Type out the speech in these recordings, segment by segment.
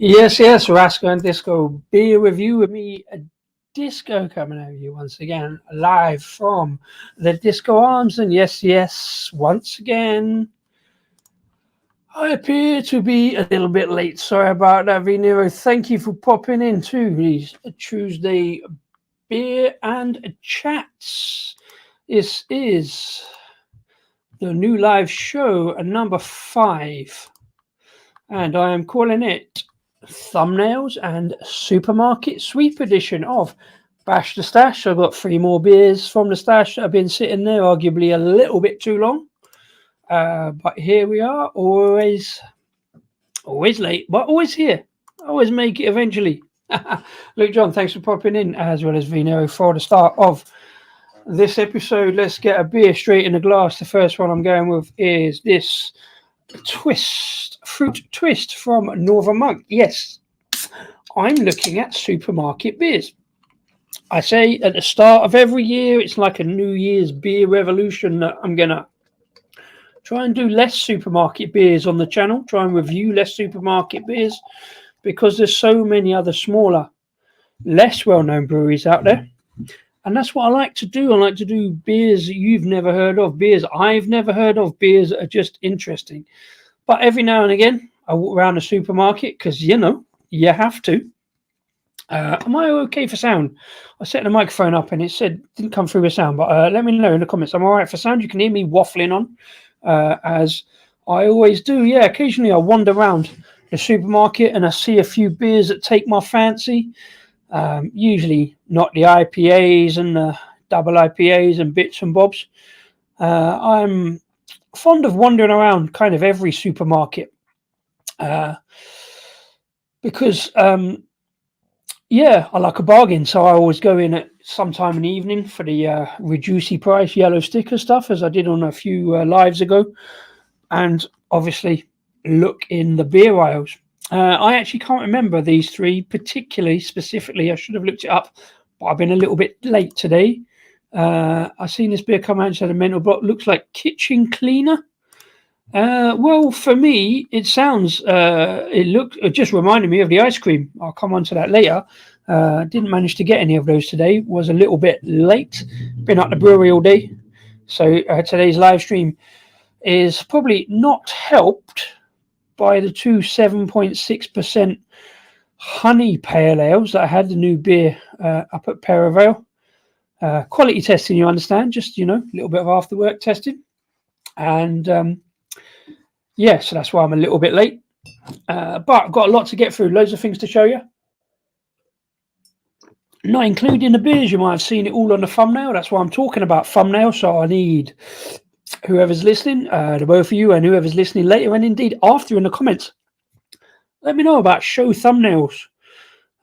Yes, Rasco and Disco beer review with me, Disco, coming over you once again, live from the Disco Arms. And yes, once again, I appear to be a little bit late. Sorry about that, Nero. Thank you for popping in to these Tuesday beer and chats. This is the new live show, number 5, and I am calling it Thumbnails and Supermarket Sweep edition of Bash the Stash. I've got 3 more beers from the stash that have been sitting there, arguably a little bit too long. But here we are, always late, but always here. Always make it eventually. Luke John, thanks for popping in, as well as Vino for the start of this episode. Let's get a beer straight in the glass. The first one I'm going with is this fruit twist from Northern Monk. Yes, I'm looking at supermarket beers. I say at the start of every year, it's like a New Year's beer revolution that I'm gonna try and do less supermarket beers on the channel, try and review less supermarket beers, because there's so many other smaller, less well-known breweries out there. And that's what I like to do. I like to do beers that you've never heard of, beers I've never heard of, beers that are just interesting. But every now and again, I walk around the supermarket because, you have to. Am I okay for sound? I set the microphone up and it said didn't come through with sound, but let me know in the comments. I'm all right for sound. You can hear me waffling on, as I always do. Yeah, occasionally I wander around the supermarket and I see a few beers that take my fancy. Usually not the IPAs and the double IPAs and bits and bobs. I'm fond of wandering around kind of every supermarket because I like a bargain, so I always go in at some time in the evening for the reducey price yellow sticker stuff, as I did on a few lives ago, and obviously look in the beer aisles. I actually can't remember these 3 particularly specifically. I should have looked it up, but I've been a little bit late today. I've seen this beer come out and said a mental block. Looks like kitchen cleaner. Well, for me, it sounds. It just reminded me of the ice cream. I'll come on to that later. Didn't manage to get any of those today. Was a little bit late. Been at the brewery all day, so today's live stream is probably not helped by the 2 7.6% honey pale ales that I had, the new beer up at Perivale. Quality testing, you understand, just, a little bit of after work testing. And so that's why I'm a little bit late. But I've got a lot to get through, loads of things to show you. Not including the beers, you might have seen it all on the thumbnail. That's why I'm talking about thumbnail. So I need whoever's listening, the both of you, and whoever's listening later and indeed after in the comments, let me know about show thumbnails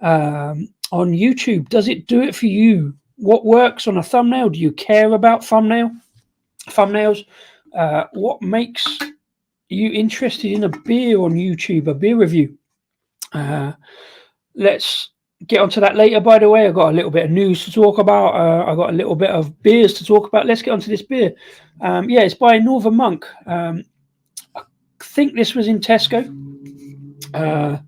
on YouTube. Does it do it for you? What works on a thumbnail? Do you care about thumbnails? What makes you interested in a beer on YouTube, a beer review? Let's get onto that later. By the way, I've got a little bit of news to talk about. I've got a little bit of beers to talk about. Let's get onto this beer. It's by Northern Monk. I think this was in Tesco. I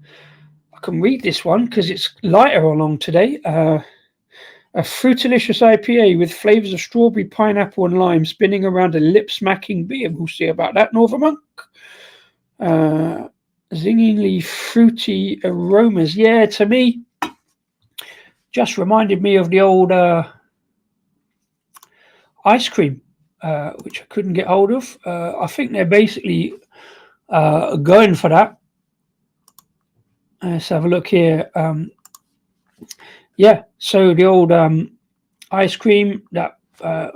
can read this one because it's lighter along today. A Fruitalicious IPA with flavours of strawberry, pineapple and lime spinning around a lip-smacking beer. We'll see about that, Northern Monk. Zingingly fruity aromas. Yeah, to me, just reminded me of the old ice cream, which I couldn't get hold of. I think they're basically going for that. Let's have a look here. So the old ice cream that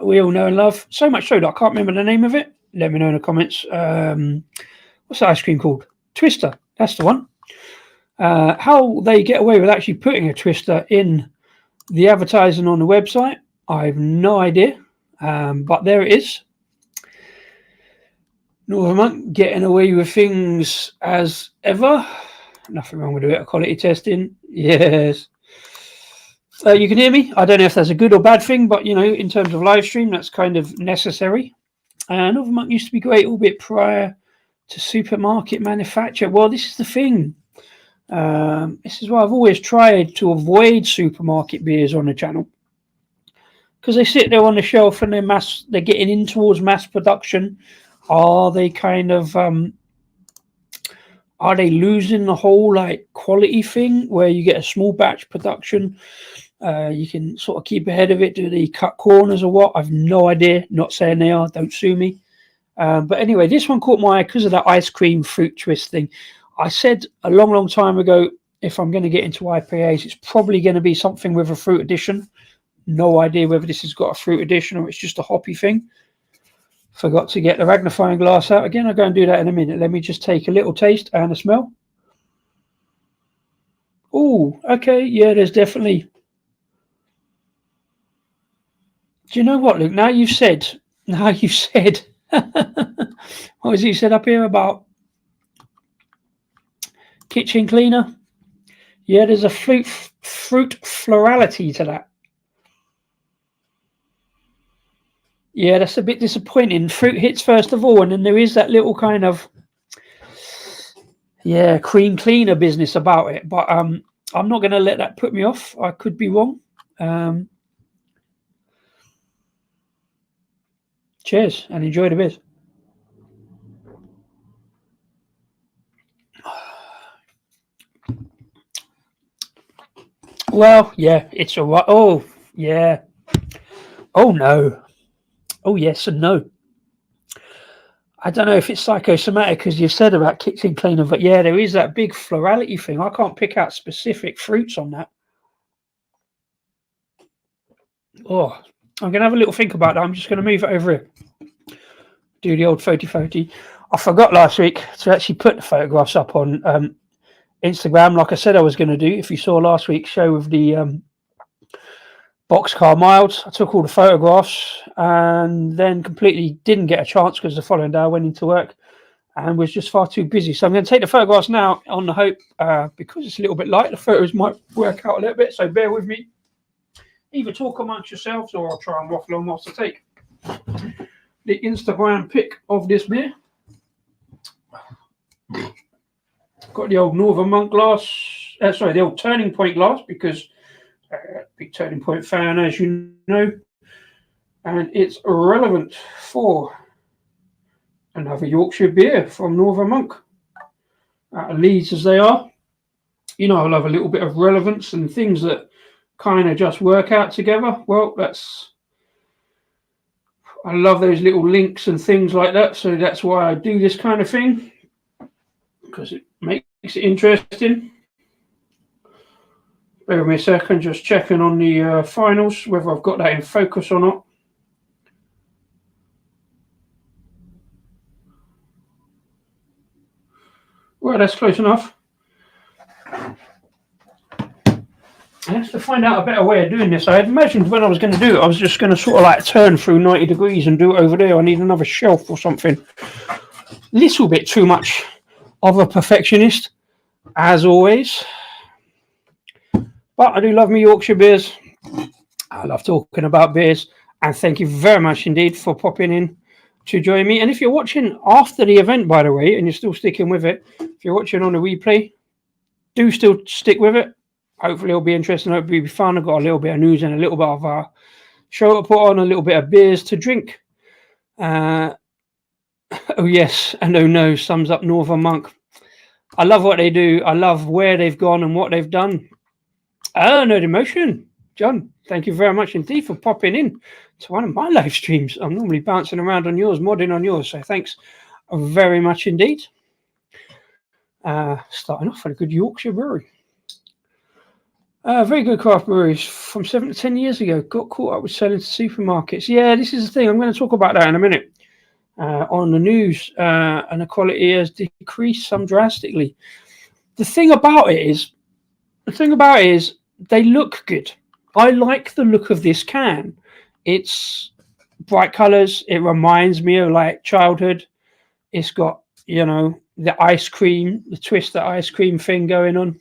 we all know and love, so much so that I can't remember the name of it. Let me know in the comments. What's the ice cream called? Twister. That's the one. How they get away with actually putting a Twister in the advertising on the website, I have no idea. But there it is. Northern Monk getting away with things as ever. Nothing wrong with a bit of quality testing. Yes. You can hear me. I don't know if that's a good or bad thing, but, in terms of live stream, that's kind of necessary. Northern Monk used to be great, albeit prior to supermarket manufacture. Well, this is the thing. This is why I've always tried to avoid supermarket beers on the channel, because they sit there on the shelf and they're getting in towards mass production. Are they kind of are they losing the whole like quality thing where you get a small batch production? You can sort of keep ahead of it. Do they cut corners or what? I've no idea. Not saying they are. Don't sue me. But anyway, this one caught my eye because of that ice cream fruit twist thing. I said a long time ago, if I'm going to get into IPAs, it's probably going to be something with a fruit addition. No idea whether this has got a fruit addition or it's just a hoppy thing. Forgot to get the magnifying glass out again. I'll go and do that in a minute. Let me just take a little taste and a smell. Oh, okay. Yeah, there's definitely... Do you know what, Luke? Now you've said... what was it you said up here about kitchen cleaner? Yeah, there's a fruit florality to that. Yeah, that's a bit disappointing. Fruit hits first of all, and then there is that little kind of cream cleaner business about it. But I'm not going to let that put me off. I could be wrong. Cheers and enjoy the beers. Well, yeah, it's all right. Oh, yeah. Oh, no. Oh, yes and no. I don't know if it's psychosomatic, as you've said about kitchen cleaner, but yeah, there is that big florality thing. I can't pick out specific fruits on that. Oh, I'm going to have a little think about that. I'm just going to move it over here. Do the old photy. I forgot last week to actually put the photographs up on Instagram, like I said I was going to do. If you saw last week's show with the boxcar milds, I took all the photographs and then completely didn't get a chance because the following day I went into work and was just far too busy. So I'm going to take the photographs now on the hope, because it's a little bit light, the photos might work out a little bit, so bear with me. Either talk amongst yourselves or I'll try and waffle on whilst I take the Instagram pic of this beer. Got the old Northern Monk glass, the old Turning Point glass, because big Turning Point fan, as you know, and it's relevant for another Yorkshire beer from Northern Monk. Leeds as they are, you know, I love a little bit of relevance and things that kind of just work out together. Well, I love those little links and things like that, so that's why I do this kind of thing, because it makes it interesting. Bear with me a second, just checking on the finals, whether I've got that in focus or not. Well, that's close enough. I have to find out a better way of doing this. I had imagined when I was going to do it, I was just going to sort of like turn through 90 degrees and do it over there. I need another shelf or something. Little bit too much of a perfectionist, as always. But I do love me Yorkshire beers. I love talking about beers. And thank you very much indeed for popping in to join me. And if you're watching after the event, by the way, and you're still sticking with it, if you're watching on a replay, do still stick with it. Hopefully it'll be interesting. Hopefully it'll be fun. I've got a little bit of news and a little bit of a show to put on, a little bit of beers to drink. Oh yes and oh no sums up Northern Monk. I love what they do. I love where they've gone and what they've done. Oh, no emotion. John, thank you very much indeed for popping in to one of my live streams. I'm normally bouncing around on yours, modding on yours, so thanks very much indeed. Starting off with a good Yorkshire brewery. Very good craft breweries from 7 to 10 years ago. Got caught up with selling to supermarkets. Yeah, this is the thing. I'm going to talk about that in a minute. On the news, and the quality has decreased some drastically. The thing about it is they look good. I like the look of this can. It's bright colours. It reminds me of like childhood. It's got, you know, the ice cream, the twisted ice cream thing going on.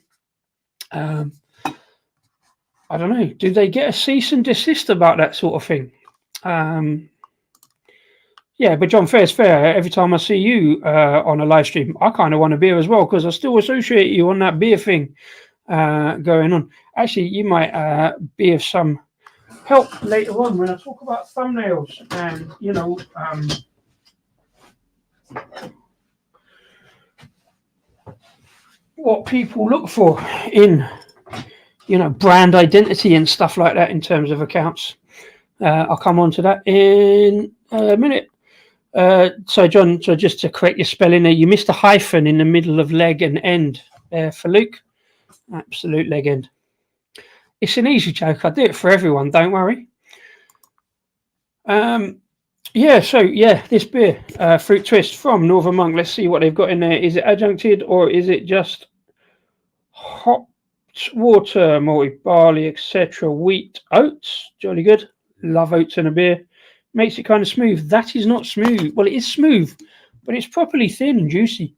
I don't know. Do they get a cease and desist about that sort of thing? Yeah, Yeah, but John, fair's fair. Every time I see you on a live stream, I kind of want a beer as well, because I still associate you on that beer thing going on. Actually, you might be of some help later on when I talk about thumbnails and, you know, what people look for in, you know, brand identity and stuff like that in terms of accounts. I'll come on to that in a minute. So John, so just to correct your spelling there, you missed a hyphen in the middle of leg and end for Luke. Absolute leg end. It's an easy joke. I do it for everyone, don't worry. Yeah, so yeah, this beer, Fruit Twist from Northern Monk. Let's see what they've got in there. Is it adjuncted or is it just hot water, malted barley, etc., wheat, oats? Jolly good. Love oats in a beer. Makes it kind of smooth. That is not smooth. Well, it is smooth, but it's properly thin and juicy.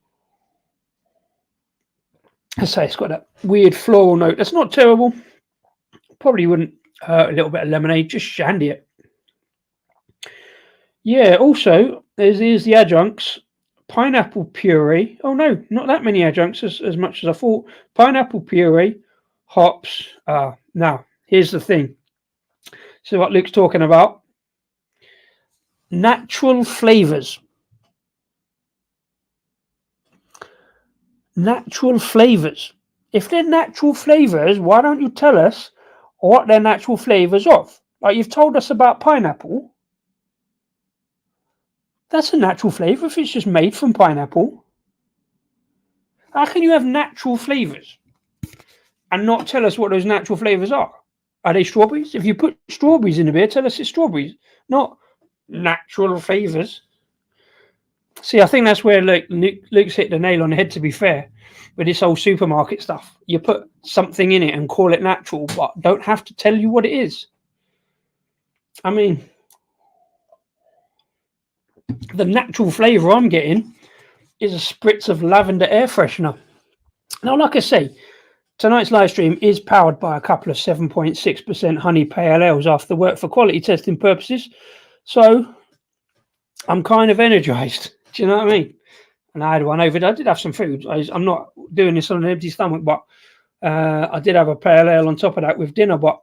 I say it's got that weird floral note. That's not terrible. Probably wouldn't hurt a little bit of lemonade. Just shandy it. Yeah, also, there's the adjuncts. Pineapple puree. Oh, no, not that many adjuncts as much as I thought. Pineapple puree, hops. Now, here's the thing. So what Luke's talking about. Natural flavors. Natural flavors. If they're natural flavors, why don't you tell us what they're natural flavors of? Like you've told us about pineapple. That's a natural flavor if it's just made from pineapple. How can you have natural flavors and not tell us what those natural flavors are? Are they strawberries? If you put strawberries in a beer, tell us it's strawberries, not natural flavors. See, I think that's where Luke's hit the nail on the head, to be fair, with this whole supermarket stuff. You put something in it and call it natural, but don't have to tell you what it is. I mean, the natural flavour I'm getting is a spritz of lavender air freshener. Now, like I say, tonight's live stream is powered by a couple of 7.6% honey pale ales after work for quality testing purposes. So I'm kind of energised. Do you know what I mean? And I had one over there. I did have some food. I'm not doing this on an empty stomach, but I did have a pale ale on top of that with dinner, but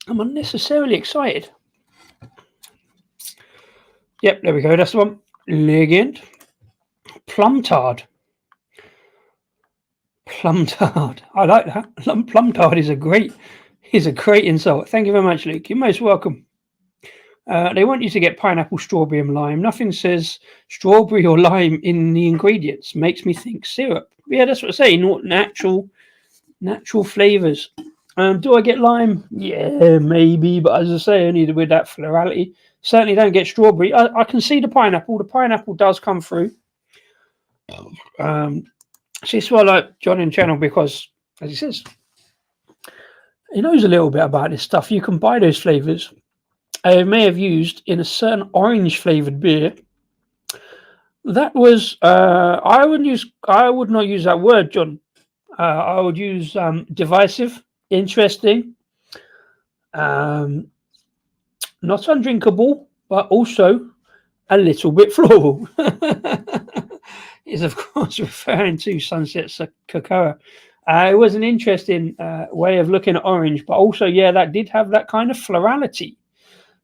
I'm unnecessarily excited. Yep, there we go. That's the one. Legend. Plum tart. Plum tart. I like that. Plum tart is a great insult. Thank you very much, Luke. You're most welcome. They want you to get pineapple, strawberry, and lime. Nothing says strawberry or lime in the ingredients. Makes me think syrup. Yeah, that's what I say. Not natural flavors. Do I get lime? Yeah, maybe. But as I say, only with that florality. Certainly don't get strawberry. I can see the pineapple. The pineapple does come through. See, it's why I like John in channel, because, as he says, he knows a little bit about this stuff. You can buy those flavors. I may have used in a certain orange flavored beer. That was I would not use that word, John. I would use divisive, interesting, not undrinkable, but also a little bit floral. Is of course referring to Sunset Cocoa. It was an interesting way of looking at orange, but also, yeah, that did have that kind of florality.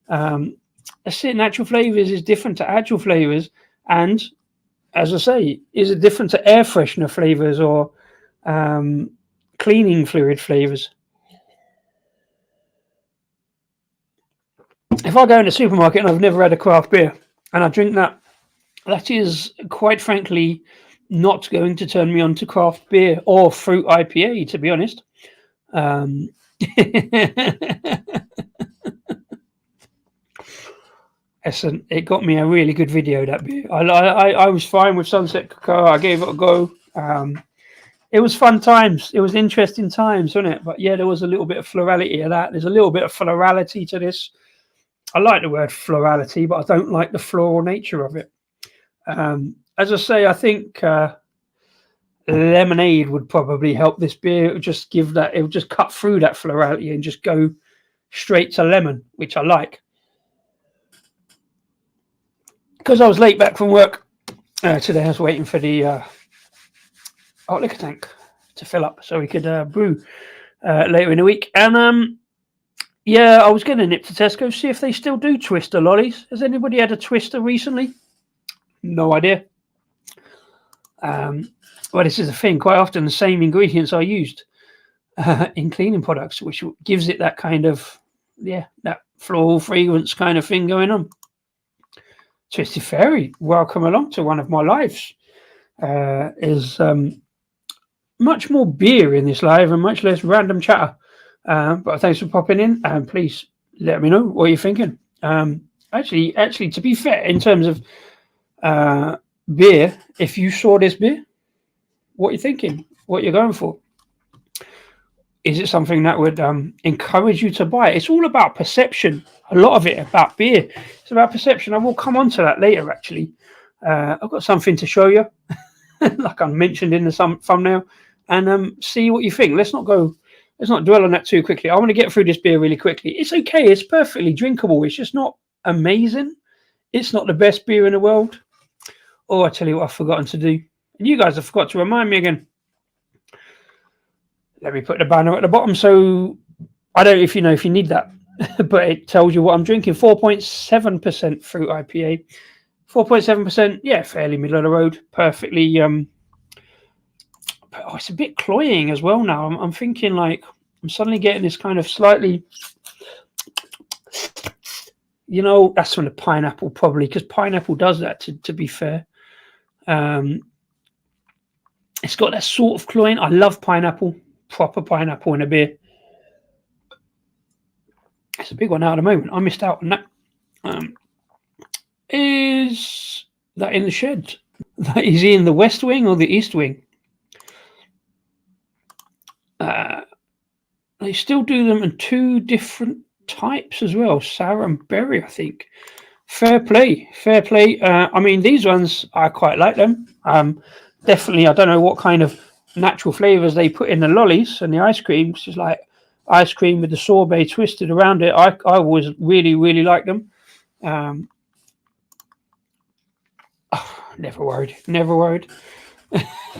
Natural flavors is different to actual flavors, and as I say, is it different to air freshener flavors or cleaning fluid flavors? If I go in a supermarket and I've never had a craft beer and I drink that, that is quite frankly not going to turn me on to craft beer or fruit IPA, to be honest. Listen, it got me a really good video, that beer. I was fine with Sunset Cocoa. I gave it a go. It was fun times. It was interesting times, wasn't it? But yeah, there was a little bit of florality of that. There's a little bit of florality to this. I like the word florality, but I don't like the floral nature of it. As I say, I think lemonade would probably help this beer. It would just give that, it would just cut through that florality and just go straight to lemon, which I like. because I was late back from work today, I was waiting for the hot liquor tank to fill up so we could brew later in the week. And yeah, I was going to nip to Tesco, see if they still do Twister lollies. Has anybody had a Twister recently? No idea. Well, this is the thing. Quite often the same ingredients are used in cleaning products, which gives it that kind of, that floral fragrance kind of thing going on. Twisted Fairy, welcome along to one of my lives. Is much more beer in this live and much less random chatter. But thanks for popping in, and please let me know what you're thinking. Actually, to be fair, in terms of beer, if you saw this beer, what you're thinking, what you're going for. Is it something that would encourage you to buy it? It's all about perception. A lot of it about beer. It's about perception. I will come on to that later, actually. I've got something to show you, like I mentioned in the thumbnail, and see what you think. Let's not dwell on that too quickly. I want to get through this beer really quickly. It's okay. It's perfectly drinkable. It's just not amazing. It's not the best beer in the world. Oh, I tell you what I've forgotten to do. And you guys have forgot to remind me again. Let me put the banner at the bottom. So I don't know if you need that, but it tells you what I'm drinking. 4.7% fruit IPA. 4.7%. Yeah, fairly middle of the road. Perfectly. It's a bit cloying as well now. I'm thinking like I'm suddenly getting this kind of slightly, that's from the pineapple probably, because pineapple does that, to be fair. It's got that sort of cloying. I love pineapple, proper pineapple in a beer. It's a big one out at the moment. I missed out on that. Is that in the shed? Is he in the West Wing or the East Wing? They still do them in 2 different types as well, sour and berry, I think. Fair play. I mean, these ones, I quite like them. Definitely, I don't know what kind of natural flavors they put in the lollies and the ice cream. It's just like ice cream with the sorbet twisted around it. I always really like them. Never worried.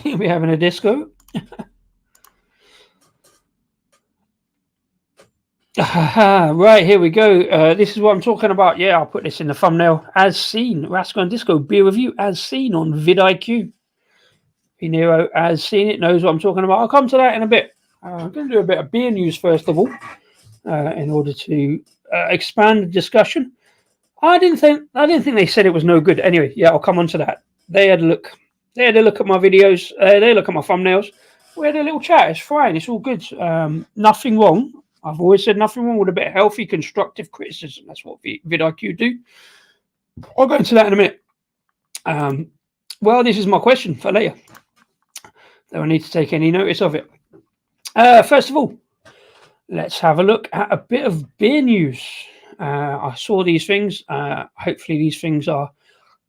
We're having a disco. Right, here we go. This is what I'm talking about. Yeah, I'll put this in the thumbnail. As seen, Rascal and Disco beer review as seen on vidIQ. Pinero has seen it, knows what I'm talking about. I'll come to that in a bit. I'm going to do a bit of beer news first of all, in order to expand the discussion. I didn't think they said it was no good. Anyway, yeah, I'll come on to that. They had a look. They had a look at my videos. They look at my thumbnails. We had a little chat. It's fine. It's all good. Nothing wrong. I've always said nothing wrong with a bit of healthy, constructive criticism. That's what vidIQ do. I'll go into that in a minute. Well, this is my question for later. Don't need to take any notice of it. First of all, let's have a look at a bit of beer news. I saw these things. Hopefully these things are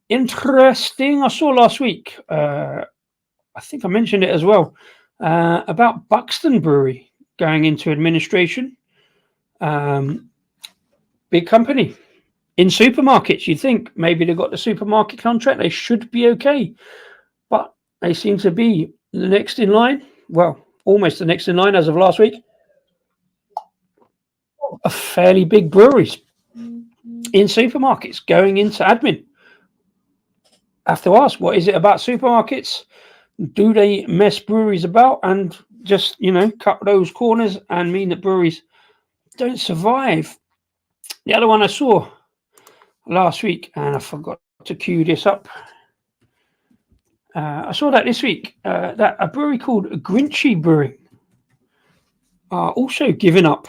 interesting. I saw last week, I think I mentioned it as well, about Buxton Brewery going into administration. Big company in supermarkets. You'd think maybe they've got the supermarket contract. They should be okay. But they seem to be the next in line. Well, almost the next in line as of last week. A fairly big breweries in supermarkets going into admin. I have to ask, what is it about supermarkets? Do they mess breweries about and just, cut those corners and mean that breweries don't survive? The other one I saw last week, and I forgot to cue this up. I saw that this week, that a brewery called Grinchy Brewing are also giving up.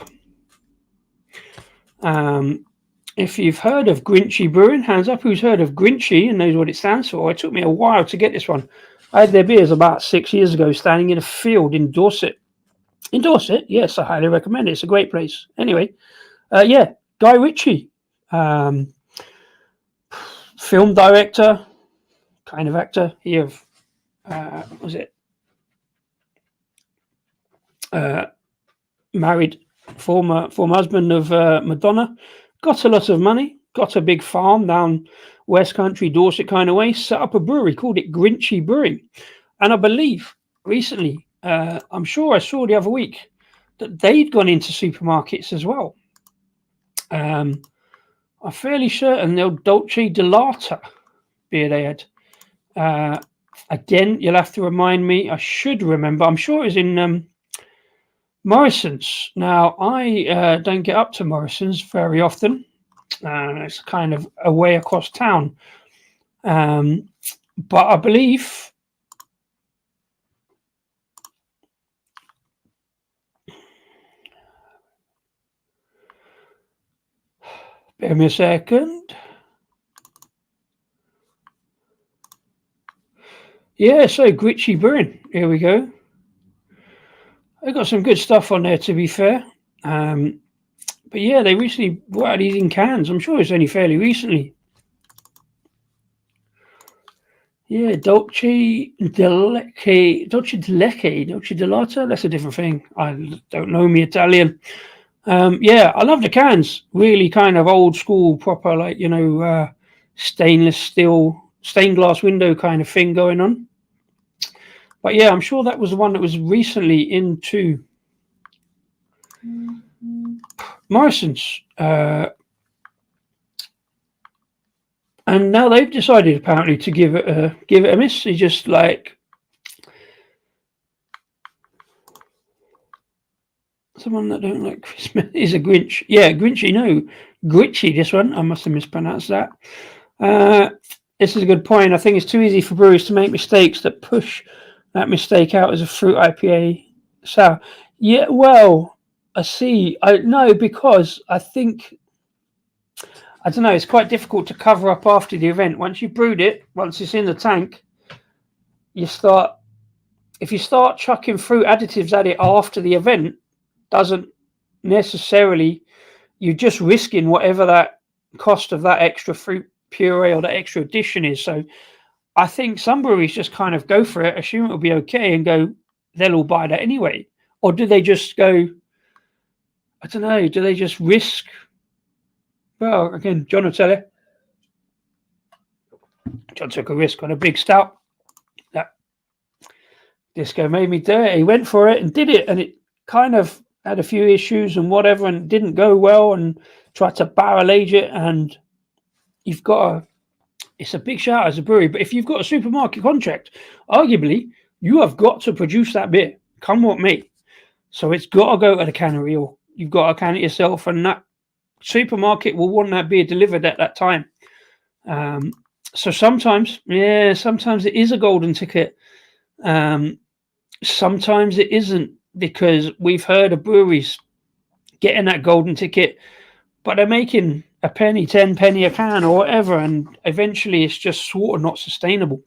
If you've heard of Grinchy Brewing, hands up who's heard of Grinchy and knows what it stands for. It took me a while to get this one. I had their beers about 6 years ago, standing in a field in Dorset. In Dorset, yes, I highly recommend it. It's a great place. Anyway, yeah, Guy Ritchie, film director, kind of actor. He of was it married former husband of Madonna. Got a lot of money. got a big farm down West Country, Dorset kind of way, set up a brewery, called it Grinchy Brewing. And I believe recently, I'm sure I saw the other week, that they'd gone into supermarkets as well. I'm fairly certain the Dolce Delata beer they had. Again, you'll have to remind me. I should remember. I'm sure it was in Morrison's. Now, I don't get up to Morrison's very often. It's kind of away across town. But I believe... Bear me a second. Yeah, so Grinchy Brewing. Here we go. They got some good stuff on there, to be fair. But yeah, they recently brought out these in cans. I'm sure it's only fairly recently. Yeah, Dolce Delata. That's a different thing. I don't know me Italian. Yeah, I love the cans. Really kind of old school, proper, like, stainless steel, stained glass window kind of thing going on. But yeah, I'm sure that was the one that was recently into Morrison's. And now they've decided apparently to give it a miss. It's just like someone that don't like Christmas is a Grinch. Yeah, Grinchy. No, Grinchy. This one I must have mispronounced that. This is a good point. I think it's too easy for breweries to make mistakes that push that mistake out as a fruit IPA sour. Yeah, well, I see. Because I think, I don't know, it's quite difficult to cover up after the event. Once you've brewed it, once it's in the tank, if you start chucking fruit additives at it after the event, doesn't necessarily, you're just risking whatever that cost of that extra fruit puree or that extra addition is. So I think some breweries just kind of go for it, assume it'll be okay, and go, they'll all buy that anyway. Or do they just go, I don't know, do they just risk? Well, again, John will tell you. John took a risk on a big stout. That Disco made me do it. He went for it and did it, and it kind of had a few issues and whatever, and didn't go well, and tried to barrel age it. And you've got it's a big shout as a brewery, but if you've got a supermarket contract, arguably you have got to produce that beer, come what may. So it's got to go to the cannery, or you've got to can it yourself, and that supermarket will want that beer delivered at that time. So sometimes it is a golden ticket. Sometimes it isn't, because we've heard of breweries getting that golden ticket, but they're making a penny, 10 penny a can or whatever, and eventually it's just sort of not sustainable.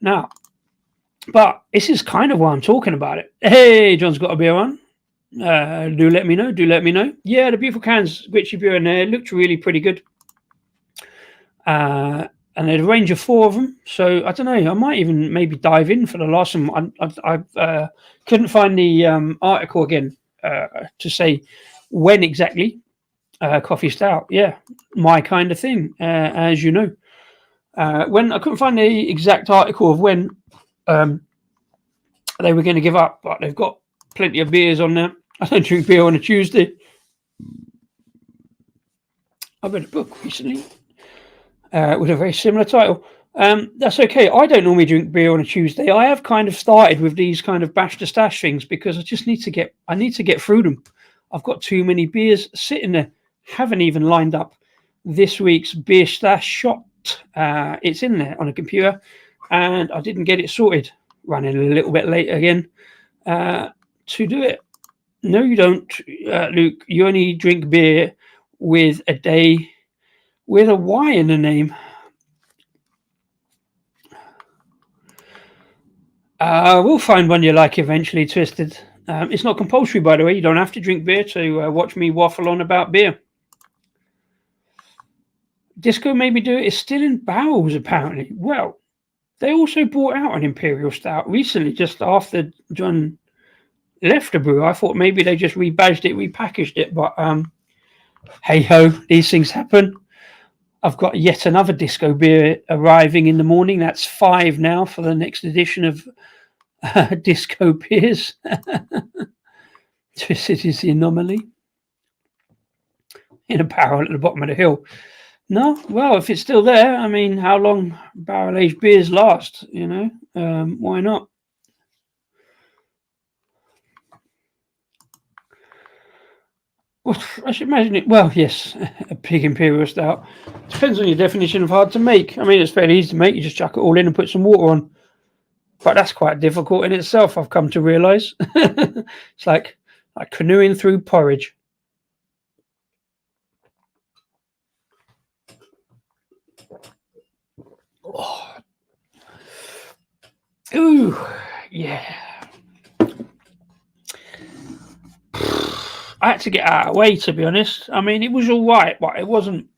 Now, but this is kind of why I'm talking about it. Hey, John's got a beer on. Do let me know. Yeah, the beautiful cans, Grinchy beer in there, looked really pretty good. And there's a range of 4 of them. So I don't know, I might even maybe dive in for the last one. I couldn't find the article again to say when exactly. Coffee stout, yeah, my kind of thing, as you know. When I couldn't find the exact article of when they were going to give up, but they've got plenty of beers on there. I don't drink beer on a Tuesday. I read a book recently with a very similar title. That's okay. I don't normally drink beer on a Tuesday. I have kind of started with these kind of bash to stash things because I just need to get through them. I've got too many beers sitting there. Haven't even lined up this week's beer stash shot. It's in there on a computer, and I didn't get it sorted. Running a little bit late again to do it. No, you don't, Luke. You only drink beer with a day with a Y in the name. We'll find one you like eventually, Twisted. It's not compulsory, by the way. You don't have to drink beer to watch me waffle on about beer. Disco Maybe Do It is still in barrels, apparently. Well, they also brought out an Imperial Stout recently, just after John left the brew. I thought maybe they just rebadged it, repackaged it, but Hey ho, these things happen. I've got yet another disco beer arriving in the morning. That's 5 now for the next edition of disco beers. This is the anomaly in a barrel at the bottom of the hill. No, well, if it's still there, I mean, how long barrel aged beers last? Why not? Well, I should imagine it. Well, yes, a big imperial stout. Depends on your definition of hard to make. I mean, it's fairly easy to make. You just chuck it all in and put some water on. But that's quite difficult in itself, I've come to realise. It's like canoeing through porridge. Oh. Ooh, yeah. I had to get out of the way, to be honest. I mean, it was all right, but it wasn't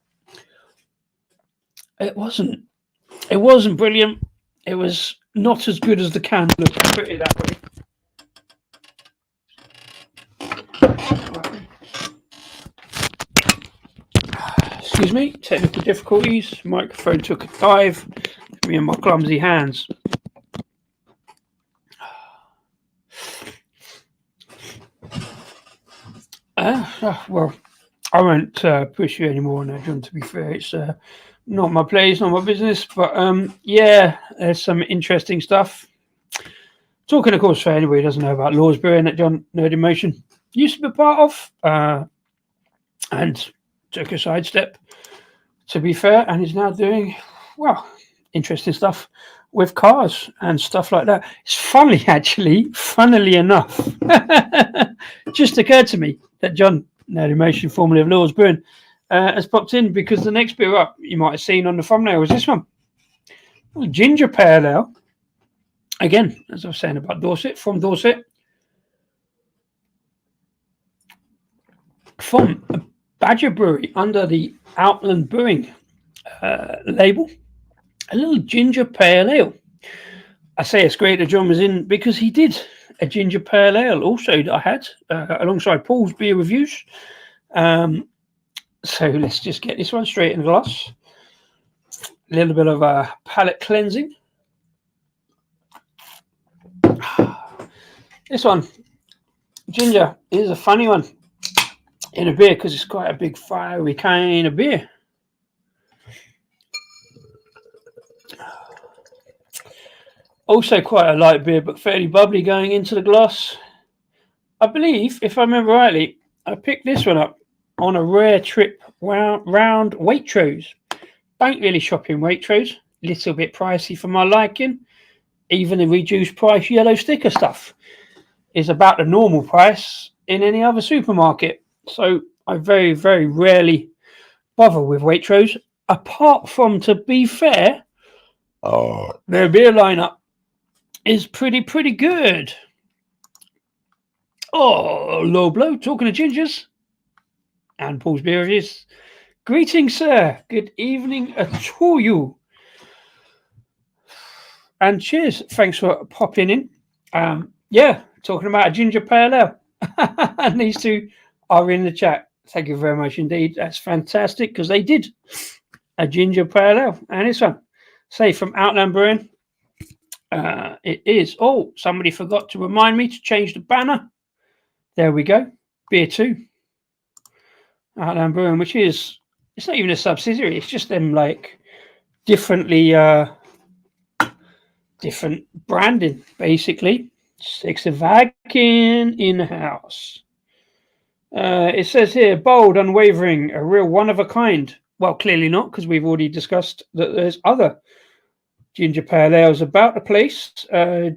brilliant. It was not as good as the can looked, put it that way. Excuse me, technical difficulties. Microphone took a dive. Me and my clumsy hands. Well, I won't push you anymore now, John. To be fair, it's not my place, not my business. But yeah, there's some interesting stuff. Talking, of course, for anybody who doesn't know about Laws Brewing that John Nerd in Motion used to be part of, and took a sidestep, to be fair, and is now doing, well, interesting stuff with cars and stuff like that. It's funny, actually, funnily enough, just occurred to me that John Nerd in Motion, formerly of Laws Brewing, has popped in because the next beer up you might have seen on the thumbnail was this one. Ginger Pale Ale. Again, as I was saying about Dorset, from Dorset. From Badger Brewery under the Outland Brewing label. A little ginger pale ale. I say it's great that John was in because he did a ginger pale ale also that I had alongside Paul's beer reviews. So let's just get this one straight in the glass. A little bit of a palate cleansing. This one, ginger, is a funny one in a beer because it's quite a big fiery kind of beer. Also quite a light beer, but fairly bubbly going into the glass. I believe, if I remember rightly, I picked this one up on a rare trip round Waitrose. Don't really shop in Waitrose. Little bit pricey for my liking. Even the reduced price yellow sticker stuff is about the normal price in any other supermarket. So I very, very rarely bother with Waitrose, apart from, to be fair, their beer lineup is pretty good. Oh, low blow, talking of gingers. And Paul's beer reviews. Greetings, sir. Good evening to you. And cheers. Thanks for popping in. Yeah, talking about a ginger pale ale. And these two are in the chat. Thank you very much indeed. That's fantastic because they did a ginger pale ale. And this one, say from Outland Brewing. It is. Oh, somebody forgot to remind me to change the banner. There we go. Beer 2. Outland Brewing, which is, it's not even a subsidiary. It's just them like differently, different branding, basically. Sixavakin in the house. It says here, bold, unwavering, a real one of a kind. Well, clearly not, because we've already discussed that there's other ginger pale ales about the place,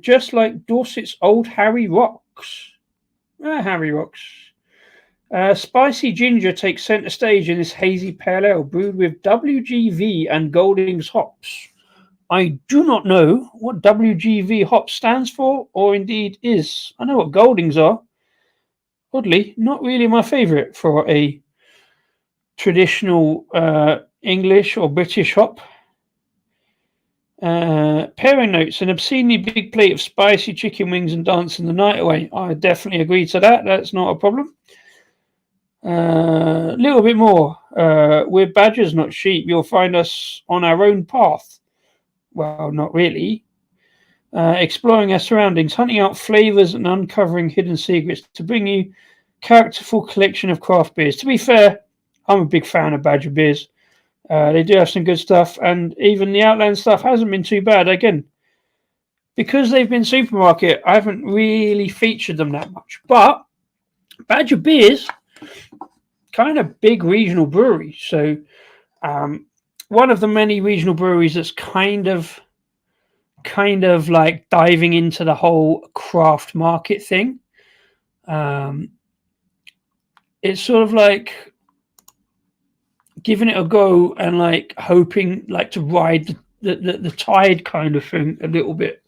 just like Dorset's old Harry Rocks. Harry Rocks. Spicy ginger takes centre stage in this hazy pale ale brewed with WGV and Goldings hops. I do not know what WGV hop stands for, or indeed is. I know what Goldings are. Oddly, not really my favourite for a traditional English or British hop. Pairing notes, an obscenely big plate of spicy chicken wings and dancing the night away. I definitely agree to that. That's not a problem. A little bit more. We're badgers, not sheep. You'll find us on our own path. Well, not really. Exploring our surroundings, hunting out flavors and uncovering hidden secrets to bring you characterful collection of craft beers. To be fair, I'm a big fan of Badger beers. They do have some good stuff, and even the Outland stuff hasn't been too bad. Again, because they've been supermarket, I haven't really featured them that much. But Badger beers, kind of big regional brewery. So one of the many regional breweries that's kind of like diving into the whole craft market thing. It's sort of like giving it a go and like hoping like to ride the tide kind of thing a little bit.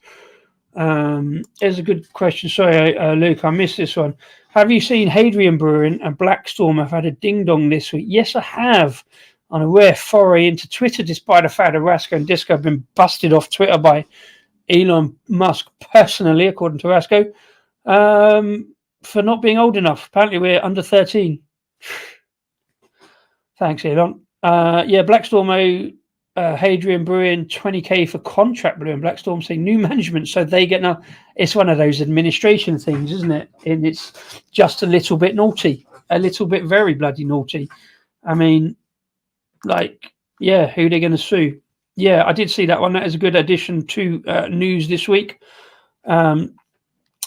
There's a good question. Sorry, Luke, I missed this one. Have you seen Hadrian Brewing and Blackstorm have had a ding dong this week? Yes, I have. On a rare foray into Twitter, despite the fact that Rasko and Disco have been busted off Twitter by Elon Musk personally, according to Rasko, for not being old enough. Apparently, we're under 13. Thanks, Elon. Yeah, Blackstorm Hadrian Brewing 20k for contract brewing. Blackstorm saying new management, so they get now. It's one of those administration things, isn't it? And it's just a little bit naughty, a little bit very bloody naughty. I mean, like, yeah, who are they going to sue? Yeah, I did see that one. That is a good addition to news this week. I've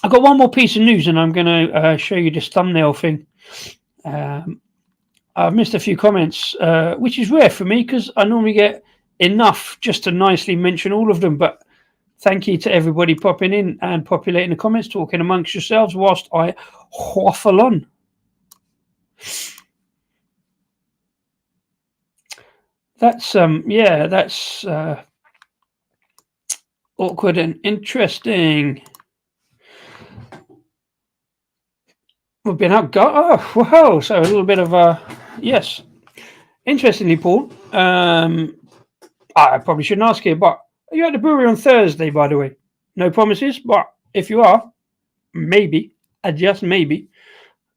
got one more piece of news, and I'm going to show you this thumbnail thing. I've missed a few comments, which is rare for me because I normally get enough just to nicely mention all of them. But thank you to everybody popping in and populating the comments, talking amongst yourselves whilst I waffle on. That's yeah, that's awkward and interesting. We've been out. Oh, wow! So a little bit of yes. Interestingly, Paul, I probably shouldn't ask you, but are you at the brewery on Thursday? By the way, no promises, but if you are, maybe, just maybe,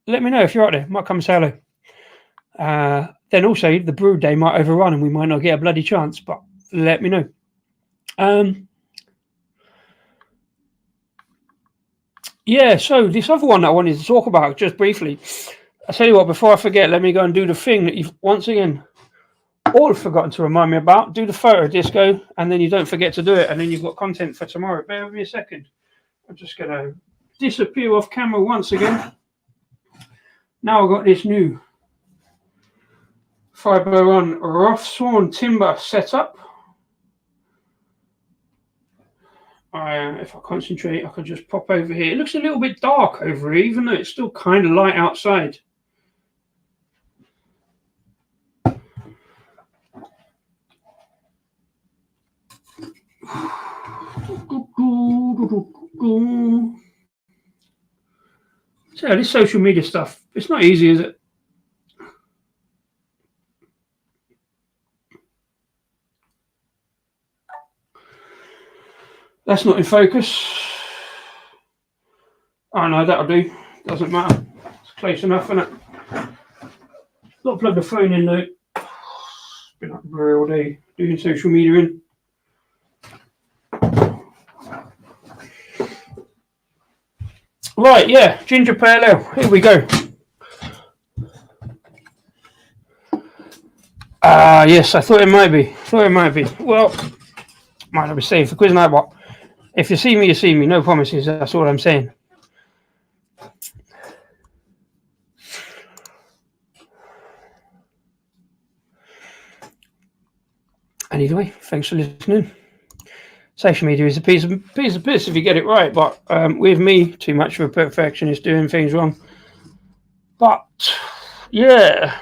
let me know if you're out there. Might come say hello. Then also the brew day might overrun and we might not get a bloody chance, but let me know. Yeah, so this other one that I wanted to talk about just briefly. I tell you what, before I forget, let me go and do the thing that you've once again all forgotten to remind me about. Do the photo disco, and then you don't forget to do it, and then you've got content for tomorrow. Bear with me a second. I'm just going to disappear off camera once again. Now I've got this new 501 rough sworn timber setup. If I concentrate, I can just pop over here. It looks a little bit dark over here, even though it's still kind of light outside. So this social media stuff, it's not easy, is it? That's not in focus. Oh no, that'll do. Doesn't matter. It's close enough, isn't it? Got to plug the phone in though. It's been up there all day doing social media in. Right, yeah, ginger pale ale. Here we go. Yes, I thought it might be. Well, might not be safe for quiz night, but if you see me, you see me. No promises. That's all I'm saying. Anyway, thanks for listening. Social media is a piece of piss if you get it right, but with me, too much of a perfectionist doing things wrong. But yeah,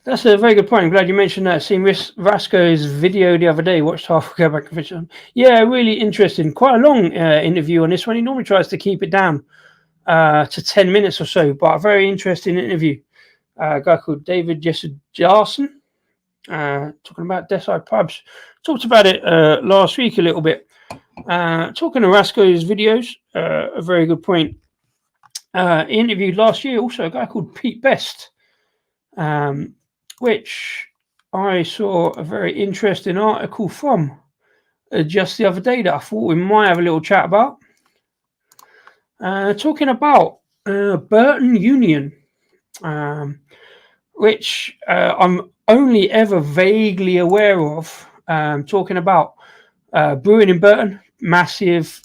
that's a very good point. I'm glad you mentioned that. Seen Rasko's video the other day. Watched half. Go back and finish it. Yeah, really interesting. Quite a long interview on this one. He normally tries to keep it down to 10 minutes or so, but a very interesting interview. A guy called David Jarson. Talking about Desai pubs. Talked about it last week a little bit. Talking to Rasko's videos, a very good point. interviewed last year also a guy called Pete Best, which I saw a very interesting article from just the other day that I thought we might have a little chat about. Talking about Burton Union, which I'm only ever vaguely aware of. Talking about brewing in Burton, massive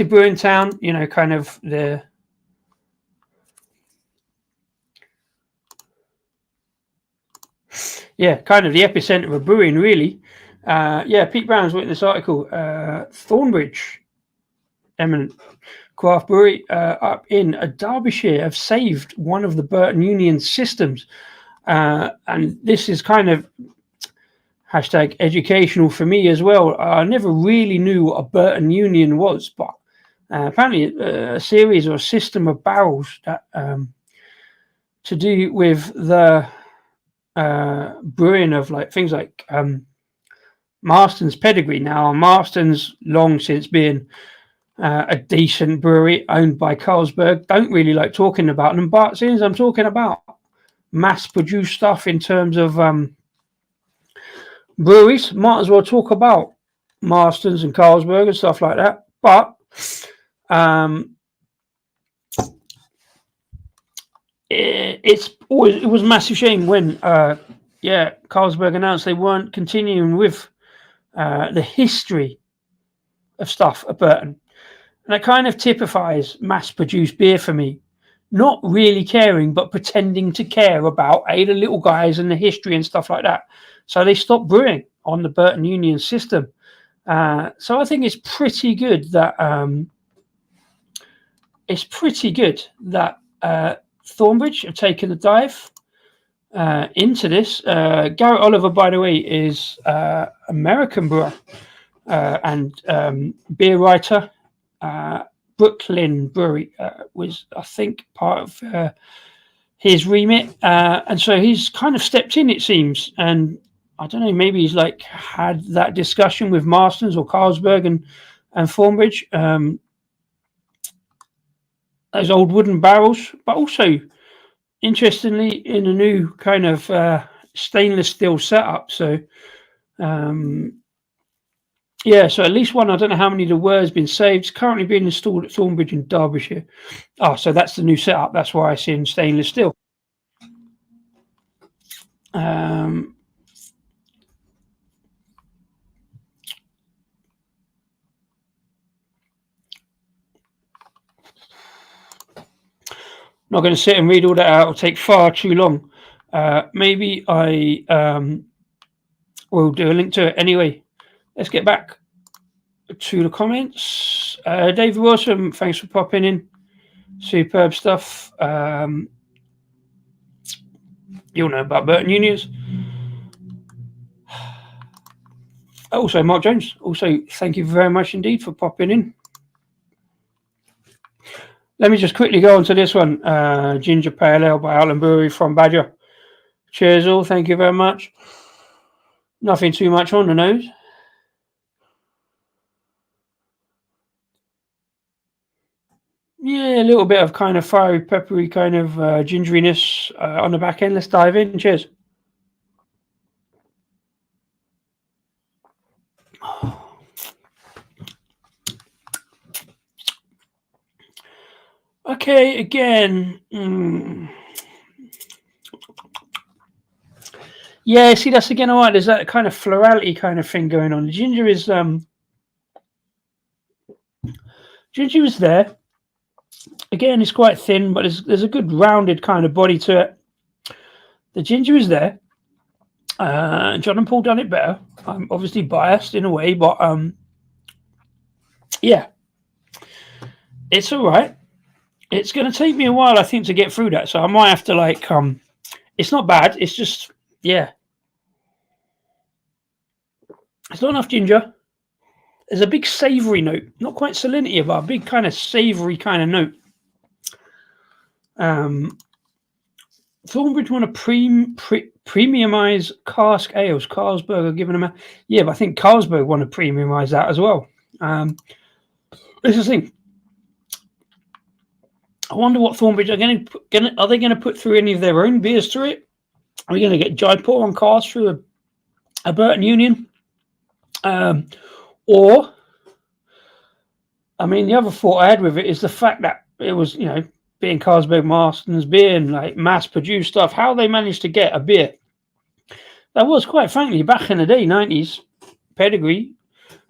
brewing town, you know, kind of the epicenter of brewing, really. Pete Brown's written this article. Thornbridge, eminent craft brewery up in Derbyshire, have saved one of the Burton Union systems. And this is kind of hashtag educational for me as well. I never really knew what a Burton Union was, but apparently a series or a system of barrels that to do with the brewing of like things like Marston's pedigree. Now, Marston's long since been a decent brewery owned by Carlsberg. Don't really like talking about them, but since I'm talking about mass-produced stuff in terms of breweries, might as well talk about Marston's and Carlsberg and stuff like that. But it was a massive shame when Carlsberg announced they weren't continuing with the history of stuff at Burton. And that kind of typifies mass-produced beer for me. Not really caring, but pretending to care about the little guys and the history and stuff like that. So they stopped brewing on the Burton Union system. So I think it's pretty good that Thornbridge have taken a dive into this. Garrett Oliver, by the way, is American brewer and beer writer. Brooklyn Brewery was, I think, part of his remit, and so he's kind of stepped in, it seems. And I don't know, maybe he's like had that discussion with Marston's or Carlsberg and Thornbridge, those old wooden barrels, but also interestingly in a new kind of stainless steel setup. So so at least one, I don't know how many there were, has been saved. It's currently being installed at Thornbridge in Derbyshire. Oh, so that's the new setup. That's why I see in stainless steel. Not going to sit and read all that out. It'll take far too long. Maybe I will do a link to it. Anyway, let's get back to the comments. David Wilson, thanks for popping in. Superb stuff. You'll know about Burton Unions. Also, Mark Jones, also thank you very much indeed for popping in. Let me just quickly go on to this one. Ginger Pale Ale by Allen Brewery from Badger. Cheers all, thank you very much. Nothing too much on the nose. Yeah, a little bit of kind of fiery, peppery kind of gingeriness on the back end. Let's dive in. Cheers. Okay, again. Yeah, see, that's again all right. There's that kind of florality kind of thing going on. The ginger is there. Again, it's quite thin, but there's a good rounded kind of body to it. The ginger is there. John and Paul done it better. I'm obviously biased in a way, but yeah, it's all right. It's going to take me a while, I think, to get through that. So I might have to like it's not bad. It's just it's not enough ginger. There's a big savoury note, not quite salinity, but a big kind of savoury kind of note. Thornbridge want to premiumize cask ales. Carlsberg are giving them but I think Carlsberg want to premiumize that as well. This is the thing. I wonder what Thornbridge are going to. Are they going to put through any of their own beers through it? Are we going to get Jaipur on cars through a Burton Union? Or, I mean, the other thought I had with it is the fact that it was, being Carlsberg Marston's beer and like mass-produced stuff. How they managed to get a beer that was, quite frankly, back in the day, 90s, pedigree,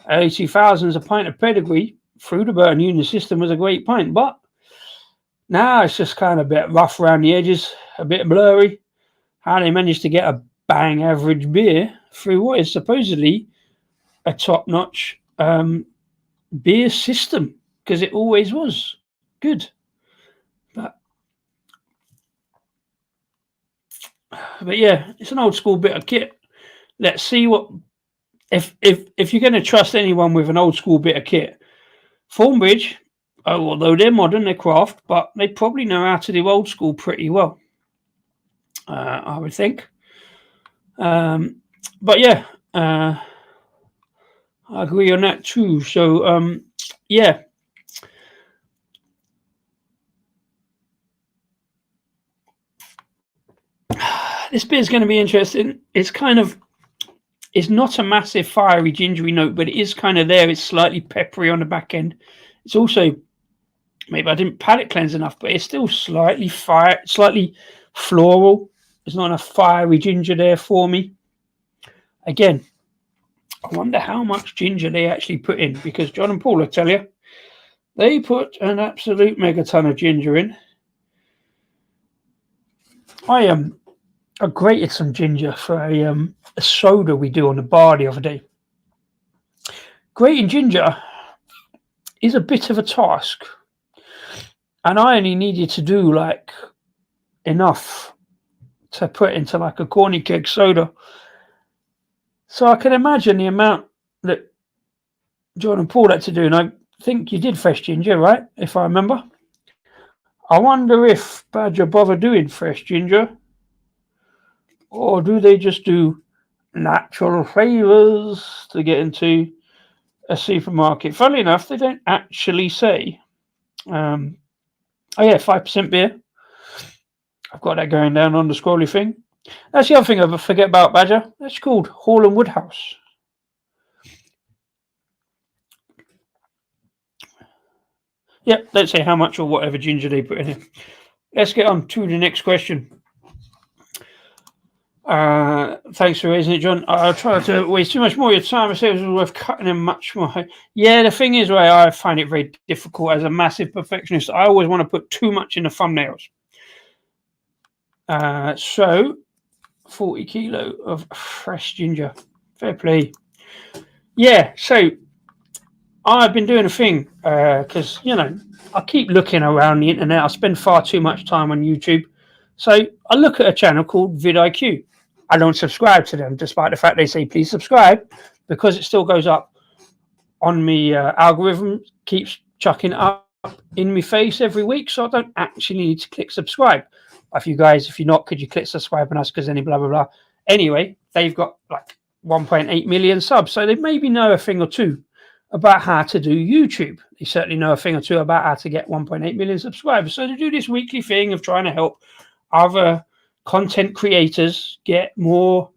early 2000s, a pint of pedigree through the Burton Union system was a great pint. But now it's just kind of a bit rough around the edges, a bit blurry. How they managed to get a bang average beer through what is supposedly a top-notch beer system, because it always was good. But yeah, it's an old school bit of kit. Let's see what if you're going to trust anyone with an old school bit of kit. Thornbridge, although they're modern, they're craft, but they probably know how to do old school pretty well. I would think. But yeah, I agree on that too. So yeah. This beer is going to be interesting. It's not a massive fiery gingery note, but it is kind of there. It's slightly peppery on the back end. It's also, maybe I didn't palate cleanse enough, but it's still slightly floral. There's not enough fiery ginger there for me. Again, I wonder how much ginger they actually put in, because John and Paul will tell you, they put an absolute megaton of ginger in. I grated some ginger for a soda we do on the bar the other day. Grating ginger is a bit of a task, and I only needed to do like enough to put into like a corny keg soda. So I can imagine the amount that John and Paul had to do, and I think you did fresh ginger, right? If I remember. I wonder if Badger bother doing fresh ginger, or do they just do natural flavours to get into a supermarket? Funnily enough, they don't actually say. Oh yeah, 5% beer. I've got that going down on the scrolly thing. That's the other thing I forget about Badger. That's called Hall and Woodhouse. Yep, don't say how much or whatever ginger they put in it. Let's get on to the next question. Thanks for raising it, John. I'll try to waste too much more of your time. I say it was worth cutting in much more. Yeah, the thing is, right, I find it very difficult as a massive perfectionist. I always want to put too much in the thumbnails. So 40 kilo of fresh ginger. Fair play. Yeah, so I've been doing a thing because, I keep looking around the internet. I spend far too much time on YouTube. So I look at a channel called vidIQ. I don't subscribe to them, despite the fact they say please subscribe, because it still goes up on me. Algorithm keeps chucking it up in my face every week, so I don't actually need to click subscribe. If you're not, could you click subscribe on us, because any blah blah blah. Anyway, they've got like 1.8 million subs, so they maybe know a thing or two about how to do YouTube. They certainly know a thing or two about how to get 1.8 million subscribers. So they do this weekly thing of trying to help other content creators get more